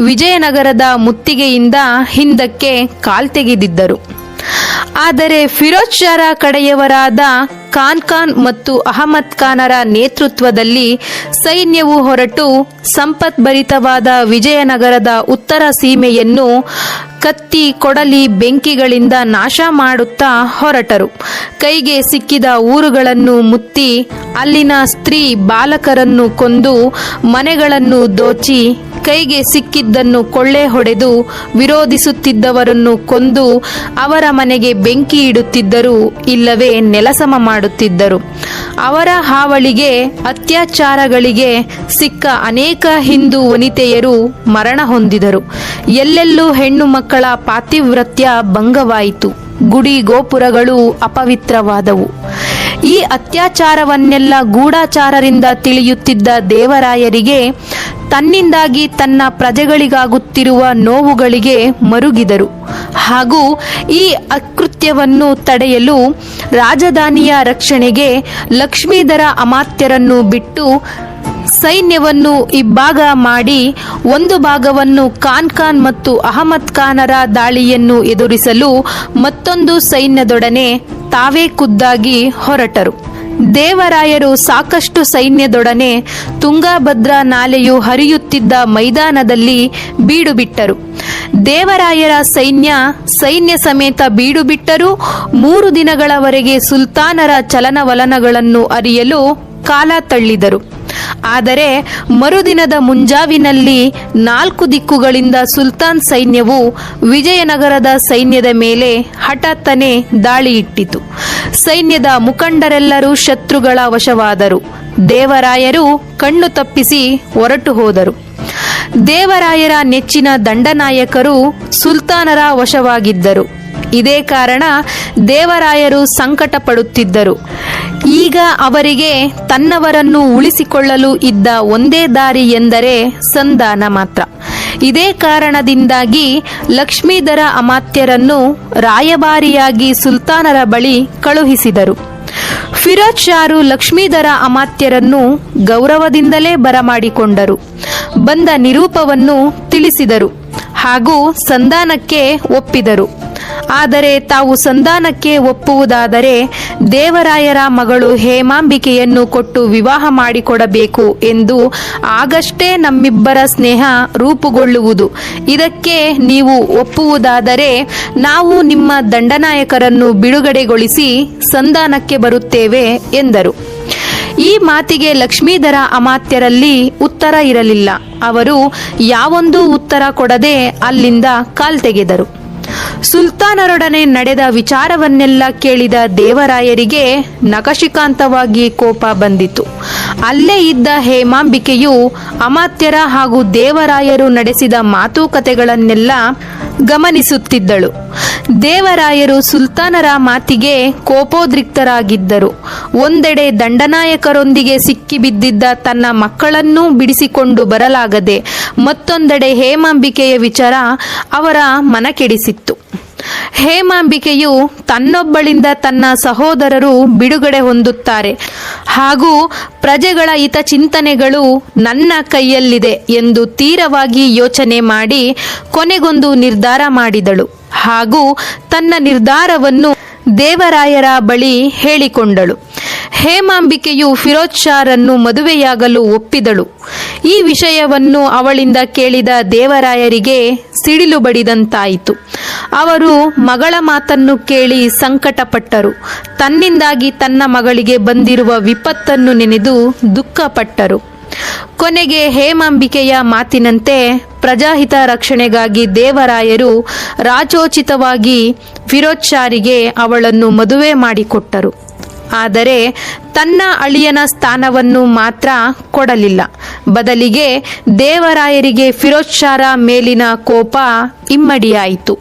ವಿಜಯನಗರದ ಮುತ್ತಿಗೆಯಿಂದ ಹಿಂದಕ್ಕೆ ಕಾಲ್ತೆಗೆದಿದ್ದರು. ಆದರೆ ಫಿರೋಜ್ ಷಾರ ಕಡೆಯವರಾದ ಖಾನ್ ಮತ್ತು ಅಹಮದ್ ಖಾನರ ನೇತೃತ್ವದಲ್ಲಿ ಸೈನ್ಯವು ಹೊರಟು ಸಂಪತ್ಭರಿತವಾದ ವಿಜಯನಗರದ ಉತ್ತರ ಸೀಮೆಯನ್ನು ಕತ್ತಿ ಕೊಡಲಿ ಬೆಂಕಿಗಳಿಂದ ನಾಶ ಮಾಡುತ್ತಾ ಹೊರಟರು. ಕೈಗೆ ಸಿಕ್ಕಿದ ಊರುಗಳನ್ನು ಮುತ್ತಿ ಅಲ್ಲಿನ ಸ್ತ್ರೀ ಬಾಲಕರನ್ನು ಕೊಂದು ಮನೆಗಳನ್ನು ದೋಚಿ ಕೈಗೆ ಸಿಕ್ಕಿದ್ದನ್ನು ಕೊಳ್ಳೆ ಹೊಡೆದು ವಿರೋಧಿಸುತ್ತಿದ್ದವರನ್ನು ಕೊಂದು ಅವರ ಮನೆಗೆ ಬೆಂಕಿ ಇಡುತ್ತಿದ್ದರು, ಇಲ್ಲವೇ ನೆಲಸಮ ಮಾಡುತ್ತಿದ್ದರು. ಅವರ ಹಾವಳಿಗೆ ಅತ್ಯಾಚಾರಗಳಿಗೆ ಸಿಕ್ಕ ಅನೇಕ ಹಿಂದೂ ವನಿತೆಯರು ಮರಣ ಹೊಂದಿದರು. ಎಲ್ಲೆಲ್ಲೂ ಹೆಣ್ಣು ಮಕ್ಕಳ ಪಾತಿವ್ರತ್ಯ ಭಂಗವಾಯಿತು. ಗುಡಿ ಗೋಪುರಗಳು ಅಪವಿತ್ರವಾದವು. ಈ ಅತ್ಯಾಚಾರವನ್ನೆಲ್ಲ ಗೂಢಚಾರರಿಂದ ತಿಳಿಯುತ್ತಿದ್ದ ದೇವರಾಯರಿಗೆ ತನ್ನಿಂದಾಗಿ ತನ್ನ ಪ್ರಜೆಗಳಿಗಾಗುತ್ತಿರುವ ನೋವುಗಳಿಗೆ ಮರುಗಿದರು. ಹಾಗೂ ಈ ಅಕೃತ್ಯವನ್ನು ತಡೆಯಲು ರಾಜಧಾನಿಯ ರಕ್ಷಣೆಗೆ ಲಕ್ಷ್ಮೀಧರ ಅಮಾತ್ಯರನ್ನು ಬಿಟ್ಟು ಸೈನ್ಯವನ್ನು ಇಬ್ಬಾಗ ಮಾಡಿ ಒಂದು ಭಾಗವನ್ನು ಖಾನ್ ಮತ್ತು ಅಹಮದ್ ಖಾನರ ದಾಳಿಯನ್ನು ಎದುರಿಸಲು ಮತ್ತೊಂದು ಸೈನ್ಯದೊಡನೆ ತಾವೇ ಖುದ್ದಾಗಿ ಹೊರಟರು. ದೇವರಾಯರು ಸಾಕಷ್ಟು ಸೈನ್ಯದೊಡನೆ ತುಂಗಾಭದ್ರಾ ನಾಲೆಯು ಹರಿಯುತ್ತಿದ್ದ ಮೈದಾನದಲ್ಲಿ ಬೀಡು ಬಿಟ್ಟರು. ದೇವರಾಯರ ಸೈನ್ಯ ಸಮೇತ ಬೀಡು ಬಿಟ್ಟರೂ 3 ದಿನಗಳವರೆಗೆ ಸುಲ್ತಾನರ ಚಲನವಲನಗಳನ್ನು ಅರಿಯಲು ಕಾಲ ತಳ್ಳಿದರು. ಆದರೆ ಮರುದಿನದ ಮುಂಜಾವಿನಲ್ಲಿ 4 ದಿಕ್ಕುಗಳಿಂದ ಸುಲ್ತಾನ್ ಸೈನ್ಯವು ವಿಜಯನಗರದ ಸೈನ್ಯದ ಮೇಲೆ ಹಠಾತ್ತನೆ ದಾಳಿ ಇಟ್ಟಿತು. ಸೈನ್ಯದ ಮುಖಂಡರೆಲ್ಲರೂ ಶತ್ರುಗಳ ವಶವಾದರು. ದೇವರಾಯರು ಕಣ್ಣು ತಪ್ಪಿಸಿ ಹೊರಟು ಹೋದರು. ದೇವರಾಯರ ನೆಚ್ಚಿನ ದಂಡನಾಯಕರು ಸುಲ್ತಾನರ ವಶವಾಗಿದ್ದರು. ಇದೇ ಕಾರಣ ದೇವರಾಯರು ಸಂಕಟ ಪಡುತ್ತಿದ್ದರು. ಈಗ ಅವರಿಗೆ ತನ್ನವರನ್ನು ಉಳಿಸಿಕೊಳ್ಳಲು ಇದ್ದ ಒಂದೇ ದಾರಿ ಎಂದರೆ ಸಂಧಾನ ಮಾತ್ರ. ಇದೇ ಕಾರಣದಿಂದಾಗಿ ಲಕ್ಷ್ಮೀಧರ ಅಮಾತ್ಯರನ್ನು ರಾಯಭಾರಿಯಾಗಿ ಸುಲ್ತಾನರ ಬಳಿ ಕಳುಹಿಸಿದರು. ಫಿರೋಜ್ ಷಾರು ಲಕ್ಷ್ಮೀಧರ ಅಮಾತ್ಯರನ್ನು ಗೌರವದಿಂದಲೇ ಬರಮಾಡಿಕೊಂಡರು. ಬಂದ ನಿರೂಪವನ್ನು ತಿಳಿಸಿದರು ಹಾಗೂ ಸಂಧಾನಕ್ಕೆ ಒಪ್ಪಿದರು. ಆದರೆ ತಾವು ಸಂಧಾನಕ್ಕೆ ಒಪ್ಪುವುದಾದರೆ ದೇವರಾಯರ ಮಗಳು ಹೇಮಾಂಬಿಕೆಯನ್ನು ಕೊಟ್ಟು ವಿವಾಹ ಮಾಡಿಕೊಡಬೇಕು ಎಂದು, ಆಗಷ್ಟೇ ನಮ್ಮಿಬ್ಬರ ಸ್ನೇಹ ರೂಪುಗೊಳ್ಳುವುದು. ಇದಕ್ಕೆ ನೀವು ಒಪ್ಪುವುದಾದರೆ ನಾವು ನಿಮ್ಮ ದಂಡನಾಯಕರನ್ನು ಬಿಡುಗಡೆಗೊಳಿಸಿ ಸಂಧಾನಕ್ಕೆ ಬರುತ್ತೇವೆ ಎಂದರು. ಈ ಮಾತಿಗೆ ಲಕ್ಷ್ಮೀಧರ ಅಮಾತ್ಯರಲ್ಲಿ ಉತ್ತರ ಇರಲಿಲ್ಲ. ಅವರು ಯಾವೊಂದು ಉತ್ತರ ಕೊಡದೆ ಅಲ್ಲಿಂದ ಕಾಲ್ತೆಗೆದರು. ಸುಲ್ತಾನರೊಡನೆ ನಡೆದ ವಿಚಾರವನ್ನೆಲ್ಲ ಕೇಳಿದ ದೇವರಾಯರಿಗೆ ನಖಶಿಕಾಂತವಾಗಿ ಕೋಪ ಬಂದಿತು. ಅಲ್ಲೇ ಇದ್ದ ಹೇಮಾಂಬಿಕೆಯು ಅಮಾತ್ಯರ ಹಾಗೂ ದೇವರಾಯರು ನಡೆಸಿದ ಮಾತುಕತೆಗಳನ್ನೆಲ್ಲ ಗಮನಿಸುತ್ತಿದ್ದಳು. ದೇವರಾಯರು ಸುಲ್ತಾನರ ಮಾತಿಗೆ ಕೋಪೋದ್ರಿಕ್ತರಾಗಿದ್ದರು. ಒಂದೆಡೆ ದಂಡನಾಯಕರೊಂದಿಗೆ ಸಿಕ್ಕಿಬಿದ್ದಿದ್ದ ತನ್ನ ಮಕ್ಕಳನ್ನೂ ಬಿಡಿಸಿಕೊಂಡು ಬರಲಾಗದೆ ಮತ್ತೊಂದೆಡೆ ಹೇಮಾಂಬಿಕೆಯ ವಿಚಾರ ಅವರ ಮನಕೆಡಿಸಿತ್ತು. ಹೇಮಾಂಬಿಕೆಯು ತನ್ನೊಬ್ಬಳಿಂದ ತನ್ನ ಸಹೋದರರು ಬಿಡುಗಡೆ ಹೊಂದುತ್ತಾರೆ ಹಾಗೂ ಪ್ರಜೆಗಳ ಹಿತಚಿಂತನೆಗಳು ನನ್ನ ಕೈಯಲ್ಲಿದೆ ಎಂದು ತೀರವಾಗಿ ಯೋಚನೆ ಮಾಡಿ ಕೊನೆಗೊಂದು ನಿರ್ಧಾರ ಮಾಡಿದಳು ಹಾಗೂ ತನ್ನ ನಿರ್ಧಾರವನ್ನು ದೇವರಾಯರ ಬಳಿ ಹೇಳಿಕೊಂಡಳು. ಹೇಮಾಂಬಿಕೆಯು ಫಿರೋಜ್ ಷಾರನ್ನು ಮದುವೆಯಾಗಲು ಒಪ್ಪಿದಳು. ಈ ವಿಷಯವನ್ನು ಅವಳಿಂದ ಕೇಳಿದ ದೇವರಾಯರಿಗೆ ಸಿಡಿಲು ಬಡಿದಂತಾಯಿತು. ಅವರು ಮಗಳ ಮಾತನ್ನು ಕೇಳಿ ಸಂಕಟಪಟ್ಟರು. ತನ್ನಿಂದಾಗಿ ತನ್ನ ಮಗಳಿಗೆ ಬಂದಿರುವ ವಿಪತ್ತನ್ನು ನೆನೆದು ದುಃಖಪಟ್ಟರು. ಕೊನೆಗೆ ಹೇಮಾಂಬಿಕೆಯ ಮಾತಿನಂತೆ ಪ್ರಜಾಹಿತ ರಕ್ಷಣೆಗಾಗಿ ದೇವರಾಯರು ರಾಜೋಚಿತವಾಗಿ ಫಿರೋಜ್ ಷಾರಿಗೆ ಅವಳನ್ನು ಮದುವೆ ಮಾಡಿಕೊಟ್ಟರು. ಆದರೆ ತನ್ನ ಅಳಿಯನ ಸ್ಥಾನವನ್ನು ಮಾತ್ರ ಕೊಡಲಿಲ್ಲ. ಬದಲಿಗೆ ದೇವರಾಯರಿಗೆ ಫಿರೋಜ್ ಷಾರ ಮೇಲಿನ ಕೋಪ ಇಮ್ಮಡಿಯಾಯಿತು.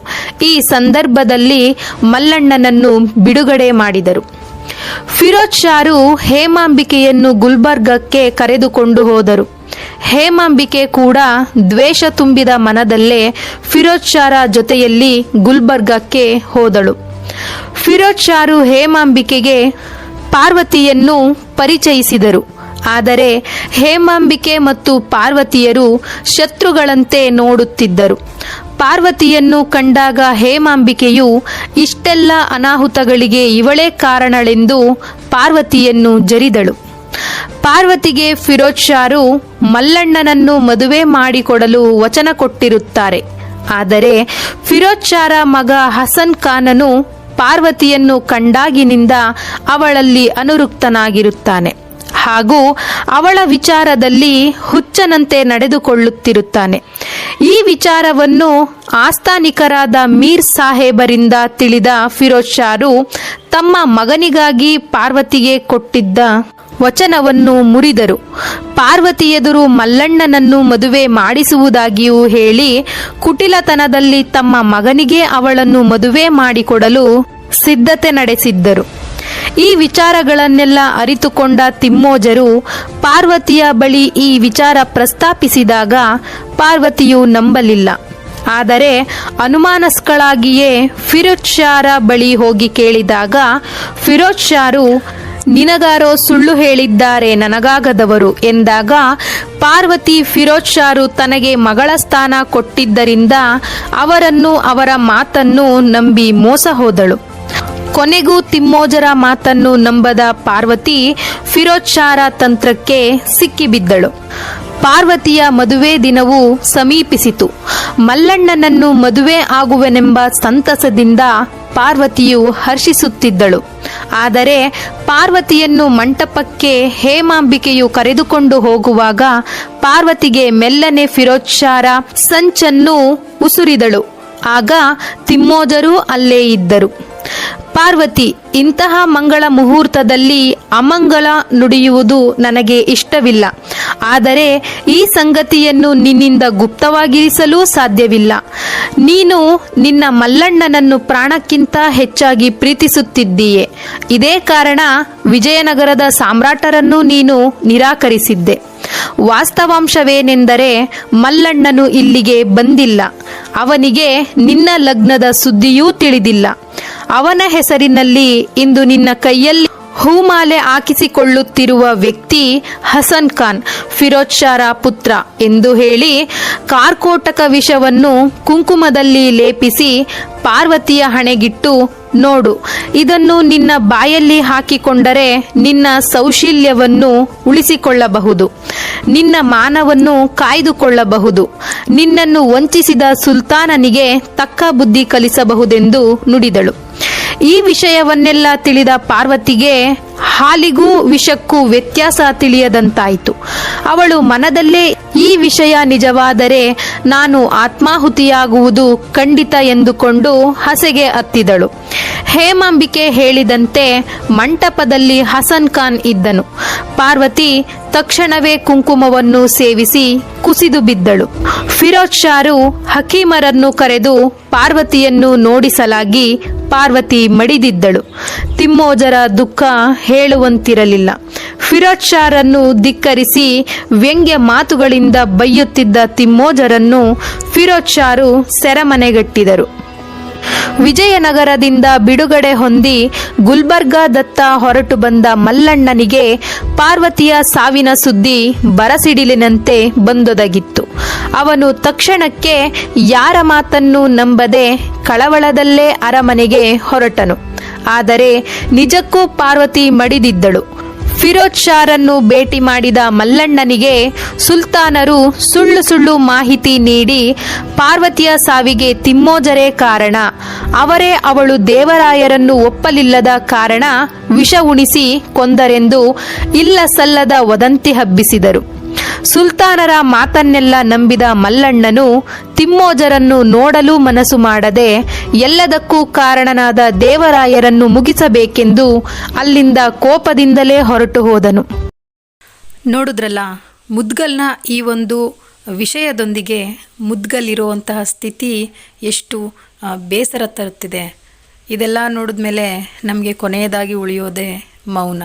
ಈ ಸಂದರ್ಭದಲ್ಲಿ ಮಲ್ಲಣ್ಣನನ್ನು ಬಿಡುಗಡೆ ಮಾಡಿದರು. ಫಿರೋಜ್ ಷಾರು ಹೇಮಾಂಬಿಕೆಯನ್ನು ಗುಲ್ಬರ್ಗಕ್ಕೆ ಕರೆದುಕೊಂಡು ಹೋದರು. ಹೇಮಾಂಬಿಕೆ ಕೂಡ ದ್ವೇಷ ತುಂಬಿದ ಮನದಲ್ಲೇ ಫಿರೋಜ್ ಷಾರ ಜೊತೆಯಲ್ಲಿ ಗುಲ್ಬರ್ಗಕ್ಕೆ ಹೋದಳು. ಫಿರೋಜ್ ಷಾರು ಹೇಮಾಂಬಿಕೆಗೆ ಪಾರ್ವತಿಯನ್ನು ಪರಿಚಯಿಸಿದರು. ಆದರೆ ಹೇಮಾಂಬಿಕೆ ಮತ್ತು ಪಾರ್ವತಿಯರು ಶತ್ರುಗಳಂತೆ ನೋಡುತ್ತಿದ್ದರು. ಪಾರ್ವತಿಯನ್ನು ಕಂಡಾಗ ಹೇಮಾಂಬಿಕೆಯು ಇಷ್ಟೆಲ್ಲ ಅನಾಹುತಗಳಿಗೆ ಇವಳೇ ಕಾರಣಳೆಂದು ಪಾರ್ವತಿಯನ್ನು ಜರಿದಳು. ಪಾರ್ವತಿಗೆ ಫಿರೋಜ್ ಷಾರು ಮಲ್ಲಣ್ಣನನ್ನು ಮದುವೆ ಮಾಡಿಕೊಡಲು ವಚನ ಕೊಟ್ಟಿರುತ್ತಾರೆ. ಆದರೆ ಫಿರೋಜ್ ಷಾರ ಮಗ ಹಸನ್ ಖಾನನು ಪಾರ್ವತಿಯನ್ನು ಕಂಡಾಗಿನಿಂದ ಅವಳಲ್ಲಿ ಅನುರಕ್ತನಾಗಿರುತ್ತಾನೆ ಹಾಗೂ ಅವಳ ವಿಚಾರದಲ್ಲಿ ಹುಚ್ಚನಂತೆ ನಡೆದುಕೊಳ್ಳುತ್ತಿರುತ್ತಾನೆ. ಈ ವಿಚಾರವನ್ನು ಆಸ್ಥಾನಿಕರಾದ ಮೀರ್ ಸಾಹೇಬರಿಂದ ತಿಳಿದ ಫಿರೋಜ್ ಷಾರು ತಮ್ಮ ಮಗನಿಗಾಗಿ ಪಾರ್ವತಿಗೆ ಕೊಟ್ಟಿದ್ದ ವಚನವನ್ನು ಮುರಿದರು. ಪಾರ್ವತಿ ಎದುರು ಮಲ್ಲಣ್ಣನನ್ನು ಮದುವೆ ಮಾಡಿಸುವುದಾಗಿಯೂ ಹೇಳಿ ಕುಟಿಲತನದಲ್ಲಿ ತಮ್ಮ ಮಗನಿಗೆ ಅವಳನ್ನು ಮದುವೆ ಮಾಡಿಕೊಡಲು ಸಿದ್ಧತೆ ನಡೆಸಿದ್ದರು. ಈ ವಿಚಾರಗಳನ್ನೆಲ್ಲ ಅರಿತುಕೊಂಡ ತಿಮ್ಮೋಜರು ಪಾರ್ವತಿಯ ಬಳಿ ಈ ವಿಚಾರ ಪ್ರಸ್ತಾಪಿಸಿದಾಗ ಪಾರ್ವತಿಯು ನಂಬಲಿಲ್ಲ. ಆದರೆ ಅನುಮಾನಸ್ಕಳಾಗಿಯೇ ಫಿರೋಜ್ ಷಾರ ಬಳಿ ಹೋಗಿ ಕೇಳಿದಾಗ ಫಿರೋಜ್ ಷಾರು ನಿನಗಾರೋ ಸುಳ್ಳು ಹೇಳಿದ್ದಾರೆ, ನನಗಾಗದವರು ಎಂದಾಗ ಪಾರ್ವತಿ ಫಿರೋಜ್ ಷಾರು ತನಗೆ ಮಗಳ ಸ್ಥಾನ ಕೊಟ್ಟಿದ್ದರಿಂದ ಅವರನ್ನು ಅವರ ಮಾತನ್ನು ನಂಬಿ ಮೋಸ ಹೋದಳು. ಕೊನೆಗೂ ತಿಮ್ಮೋಜರ ಮಾತನ್ನು ನಂಬದ ಪಾರ್ವತಿ ಫಿರೋಜ್ ಷಾರ ತಂತ್ರಕ್ಕೆ ಸಿಕ್ಕಿಬಿದ್ದಳು. ಪಾರ್ವತಿಯ ಮದುವೆ ದಿನವೂ ಸಮೀಪಿಸಿತು. ಮಲ್ಲಣ್ಣನನ್ನು ಮದುವೆ ಆಗುವೆನೆಂಬ ಸಂತಸದಿಂದ ಪಾರ್ವತಿಯು ಹರ್ಷಿಸುತ್ತಿದ್ದಳು. ಆದರೆ ಪಾರ್ವತಿಯನ್ನು ಮಂಟಪಕ್ಕೆ ಹೇಮಾಂಬಿಕೆಯು ಕರೆದುಕೊಂಡು ಹೋಗುವಾಗ ಪಾರ್ವತಿಗೆ ಮೆಲ್ಲನೆ ಫಿರೋಜ್ ಷಾರ ಸಂಚನ್ನು ಉಸುರಿದಳು. ಆಗ ತಿಮ್ಮೋಜರು ಅಲ್ಲೇ ಇದ್ದರು. ಪಾರ್ವತಿ, ಇಂತಹ ಮಂಗಳ ಮುಹೂರ್ತದಲ್ಲಿ ಅಮಂಗಳ ನುಡಿಯುವುದು ನನಗೆ ಇಷ್ಟವಿಲ್ಲ. ಆದರೆ ಈ ಸಂಗತಿಯನ್ನು ನಿನ್ನಿಂದ ಗುಪ್ತವಾಗಿರಿಸಲೂ ಸಾಧ್ಯವಿಲ್ಲ. ನೀನು ನಿನ್ನ ಮಲ್ಲಣ್ಣನನ್ನು ಪ್ರಾಣಕ್ಕಿಂತ ಹೆಚ್ಚಾಗಿ ಪ್ರೀತಿಸುತ್ತಿದ್ದೀಯೆ. ಇದೇ ಕಾರಣ ವಿಜಯನಗರದ ಸಾಮ್ರಾಟರನ್ನು ನೀನು ನಿರಾಕರಿಸಿದ್ದೆ. ವಾಸ್ತವಾಂಶವೇನೆಂದರೆ ಮಲ್ಲಣ್ಣನು ಇಲ್ಲಿಗೆ ಬಂದಿಲ್ಲ. ಅವನಿಗೆ ನಿನ್ನ ಲಗ್ನದ ಸುದ್ದಿಯೂ ತಿಳಿದಿಲ್ಲ. ಅವನ ಹೆಸರಿನಲ್ಲಿ ಇಂದು ನಿನ್ನ ಕೈಯಲ್ಲಿ ಹೂಮಾಲೆ ಹಾಕಿಸಿಕೊಳ್ಳುತ್ತಿರುವ ವ್ಯಕ್ತಿ ಹಸನ್ ಖಾನ್, ಫಿರೋಜ್ ಷಾರ ಪುತ್ರ ಎಂದು ಹೇಳಿ ಕಾರ್ಕೋಟಕ ವಿಷವನ್ನು ಕುಂಕುಮದಲ್ಲಿ ಲೇಪಿಸಿ ಪಾರ್ವತಿಯ ಹಣೆಗಿಟ್ಟು, ನೋಡು, ಇದನ್ನು ನಿನ್ನ ಬಾಯಲ್ಲಿ ಹಾಕಿಕೊಂಡರೆ ನಿನ್ನ ಸೌಶೀಲ್ಯವನ್ನು ಉಳಿಸಿಕೊಳ್ಳಬಹುದು, ನಿನ್ನ ಮಾನವನ್ನು ಕಾಯ್ದುಕೊಳ್ಳಬಹುದು, ನಿನ್ನನ್ನು ವಂಚಿಸಿದ ಸುಲ್ತಾನನಿಗೆ ತಕ್ಕ ಬುದ್ಧಿ ಕಲಿಸಬಹುದೆಂದು ನುಡಿದಳು. ಈ ವಿಷಯವನ್ನೆಲ್ಲ ತಿಳಿದ ಪಾರ್ವತಿಗೆ ಹಾಲಿಗೂ ವಿಷಕ್ಕೂ ವ್ಯತ್ಯಾಸ ತಿಳಿಯದಂತಾಯಿತು. ಅವಳು ಮನದಲ್ಲೇ ಈ ವಿಷಯ ನಿಜವಾದರೆ ನಾನು ಆತ್ಮಾಹುತಿಯಾಗುವುದು ಖಂಡಿತ ಎಂದುಕೊಂಡು ಹಸೆಗೆ ಹತ್ತಿದಳು. ಹೇಮಾಂಬಿಕೆ ಹೇಳಿದಂತೆ ಮಂಟಪದಲ್ಲಿ ಹಸನ್ ಖಾನ್ ಇದ್ದನು. ಪಾರ್ವತಿ ತಕ್ಷಣವೇ ಕುಂಕುಮವನ್ನು ಸೇವಿಸಿ ಕುಸಿದು ಬಿದ್ದಳು. ಫಿರೋಜ್ ಷಾರು ಹಕೀಮರನ್ನು ಕರೆದು ಪಾರ್ವತಿಯನ್ನು ನೋಡಿಸಲಾಗಿ ಪಾರ್ವತಿ ಮಡಿದಿದ್ದಳು. ತಿಮ್ಮೋಜರ ದುಃಖ ಹೇಳುವಂತಿರಲಿಲ್ಲ. ಫಿರೋಜ್ ಷಾರನ್ನು ಧಿಕ್ಕರಿಸಿ ವ್ಯಂಗ್ಯ ಮಾತುಗಳಿಂದ ಬೈಯುತ್ತಿದ್ದ ತಿಮ್ಮೋಜರನ್ನು ಫಿರೋಜ್ ಷಾರು ಸೆರೆಮನೆಗಟ್ಟಿದರು. ವಿಜಯನಗರದಿಂದ ಬಿಡುಗಡೆ ಹೊಂದಿ ಗುಲ್ಬರ್ಗಾದತ್ತ ಹೊರಟು ಬಂದ ಮಲ್ಲಣ್ಣನಿಗೆ ಪಾರ್ವತಿಯ ಸಾವಿನ ಸುದ್ದಿ ಬರಸಿಡಿಲಿನಂತೆ ಬಂದೊದಗಿತ್ತು. ಅವನು ತಕ್ಷಣಕ್ಕೆ ಯಾರ ಮಾತನ್ನು ನಂಬದೆ ಕಳವಳದಲ್ಲೇ ಅರಮನೆಗೆ ಹೊರಟನು. ಆದರೆ ನಿಜಕ್ಕೂ ಪಾರ್ವತಿ ಮಡಿದಿದ್ದಳು. ಫಿರೋಜ್ ಷಾರನ್ನು ಭೇಟಿ ಮಾಡಿದ ಮಲ್ಲಣ್ಣನಿಗೆ ಸುಲ್ತಾನರು ಸುಳ್ಳು ಸುಳ್ಳು ಮಾಹಿತಿ ನೀಡಿ ಪಾರ್ವತಿಯ ಸಾವಿಗೆ ತಿಮ್ಮೋಜರೇ ಕಾರಣ, ಅವರೇ ಅವಳು ದೇವರಾಯರನ್ನು ಒಪ್ಪಲಿಲ್ಲದ ಕಾರಣ ವಿಷ ಉಣಿಸಿ ಕೊಂದರೆಂದು ಇಲ್ಲ ಸಲ್ಲದ ವದಂತಿ ಹಬ್ಬಿಸಿದರು. ಸುಲ್ತಾನರ ಮಾತನ್ನೆಲ್ಲ ನಂಬಿದ ಮಲ್ಲಣ್ಣನು ತಿಮ್ಮೋಜರನ್ನು ನೋಡಲು ಮನಸ್ಸು ಮಾಡದೆ ಎಲ್ಲದಕ್ಕೂ ಕಾರಣನಾದ ದೇವರಾಯರನ್ನು ಮುಗಿಸಬೇಕೆಂದು ಅಲ್ಲಿಂದ ಕೋಪದಿಂದಲೇ ಹೊರಟು ಹೋದನು. ನೋಡಿದ್ರಲ್ಲ, ಮುದ್ಗಲ್ನ ಈ ಒಂದು ವಿಷಯದೊಂದಿಗೆ ಮುದ್ಗಲ್ಲಿರುವಂತಹ ಸ್ಥಿತಿ ಎಷ್ಟು ಬೇಸರ ತರುತ್ತಿದೆ. ಇದೆಲ್ಲ ನೋಡಿದ್ಮೇಲೆ ನಮಗೆ ಕೊನೆಯದಾಗಿ ಉಳಿಯೋದೇ ಮೌನ.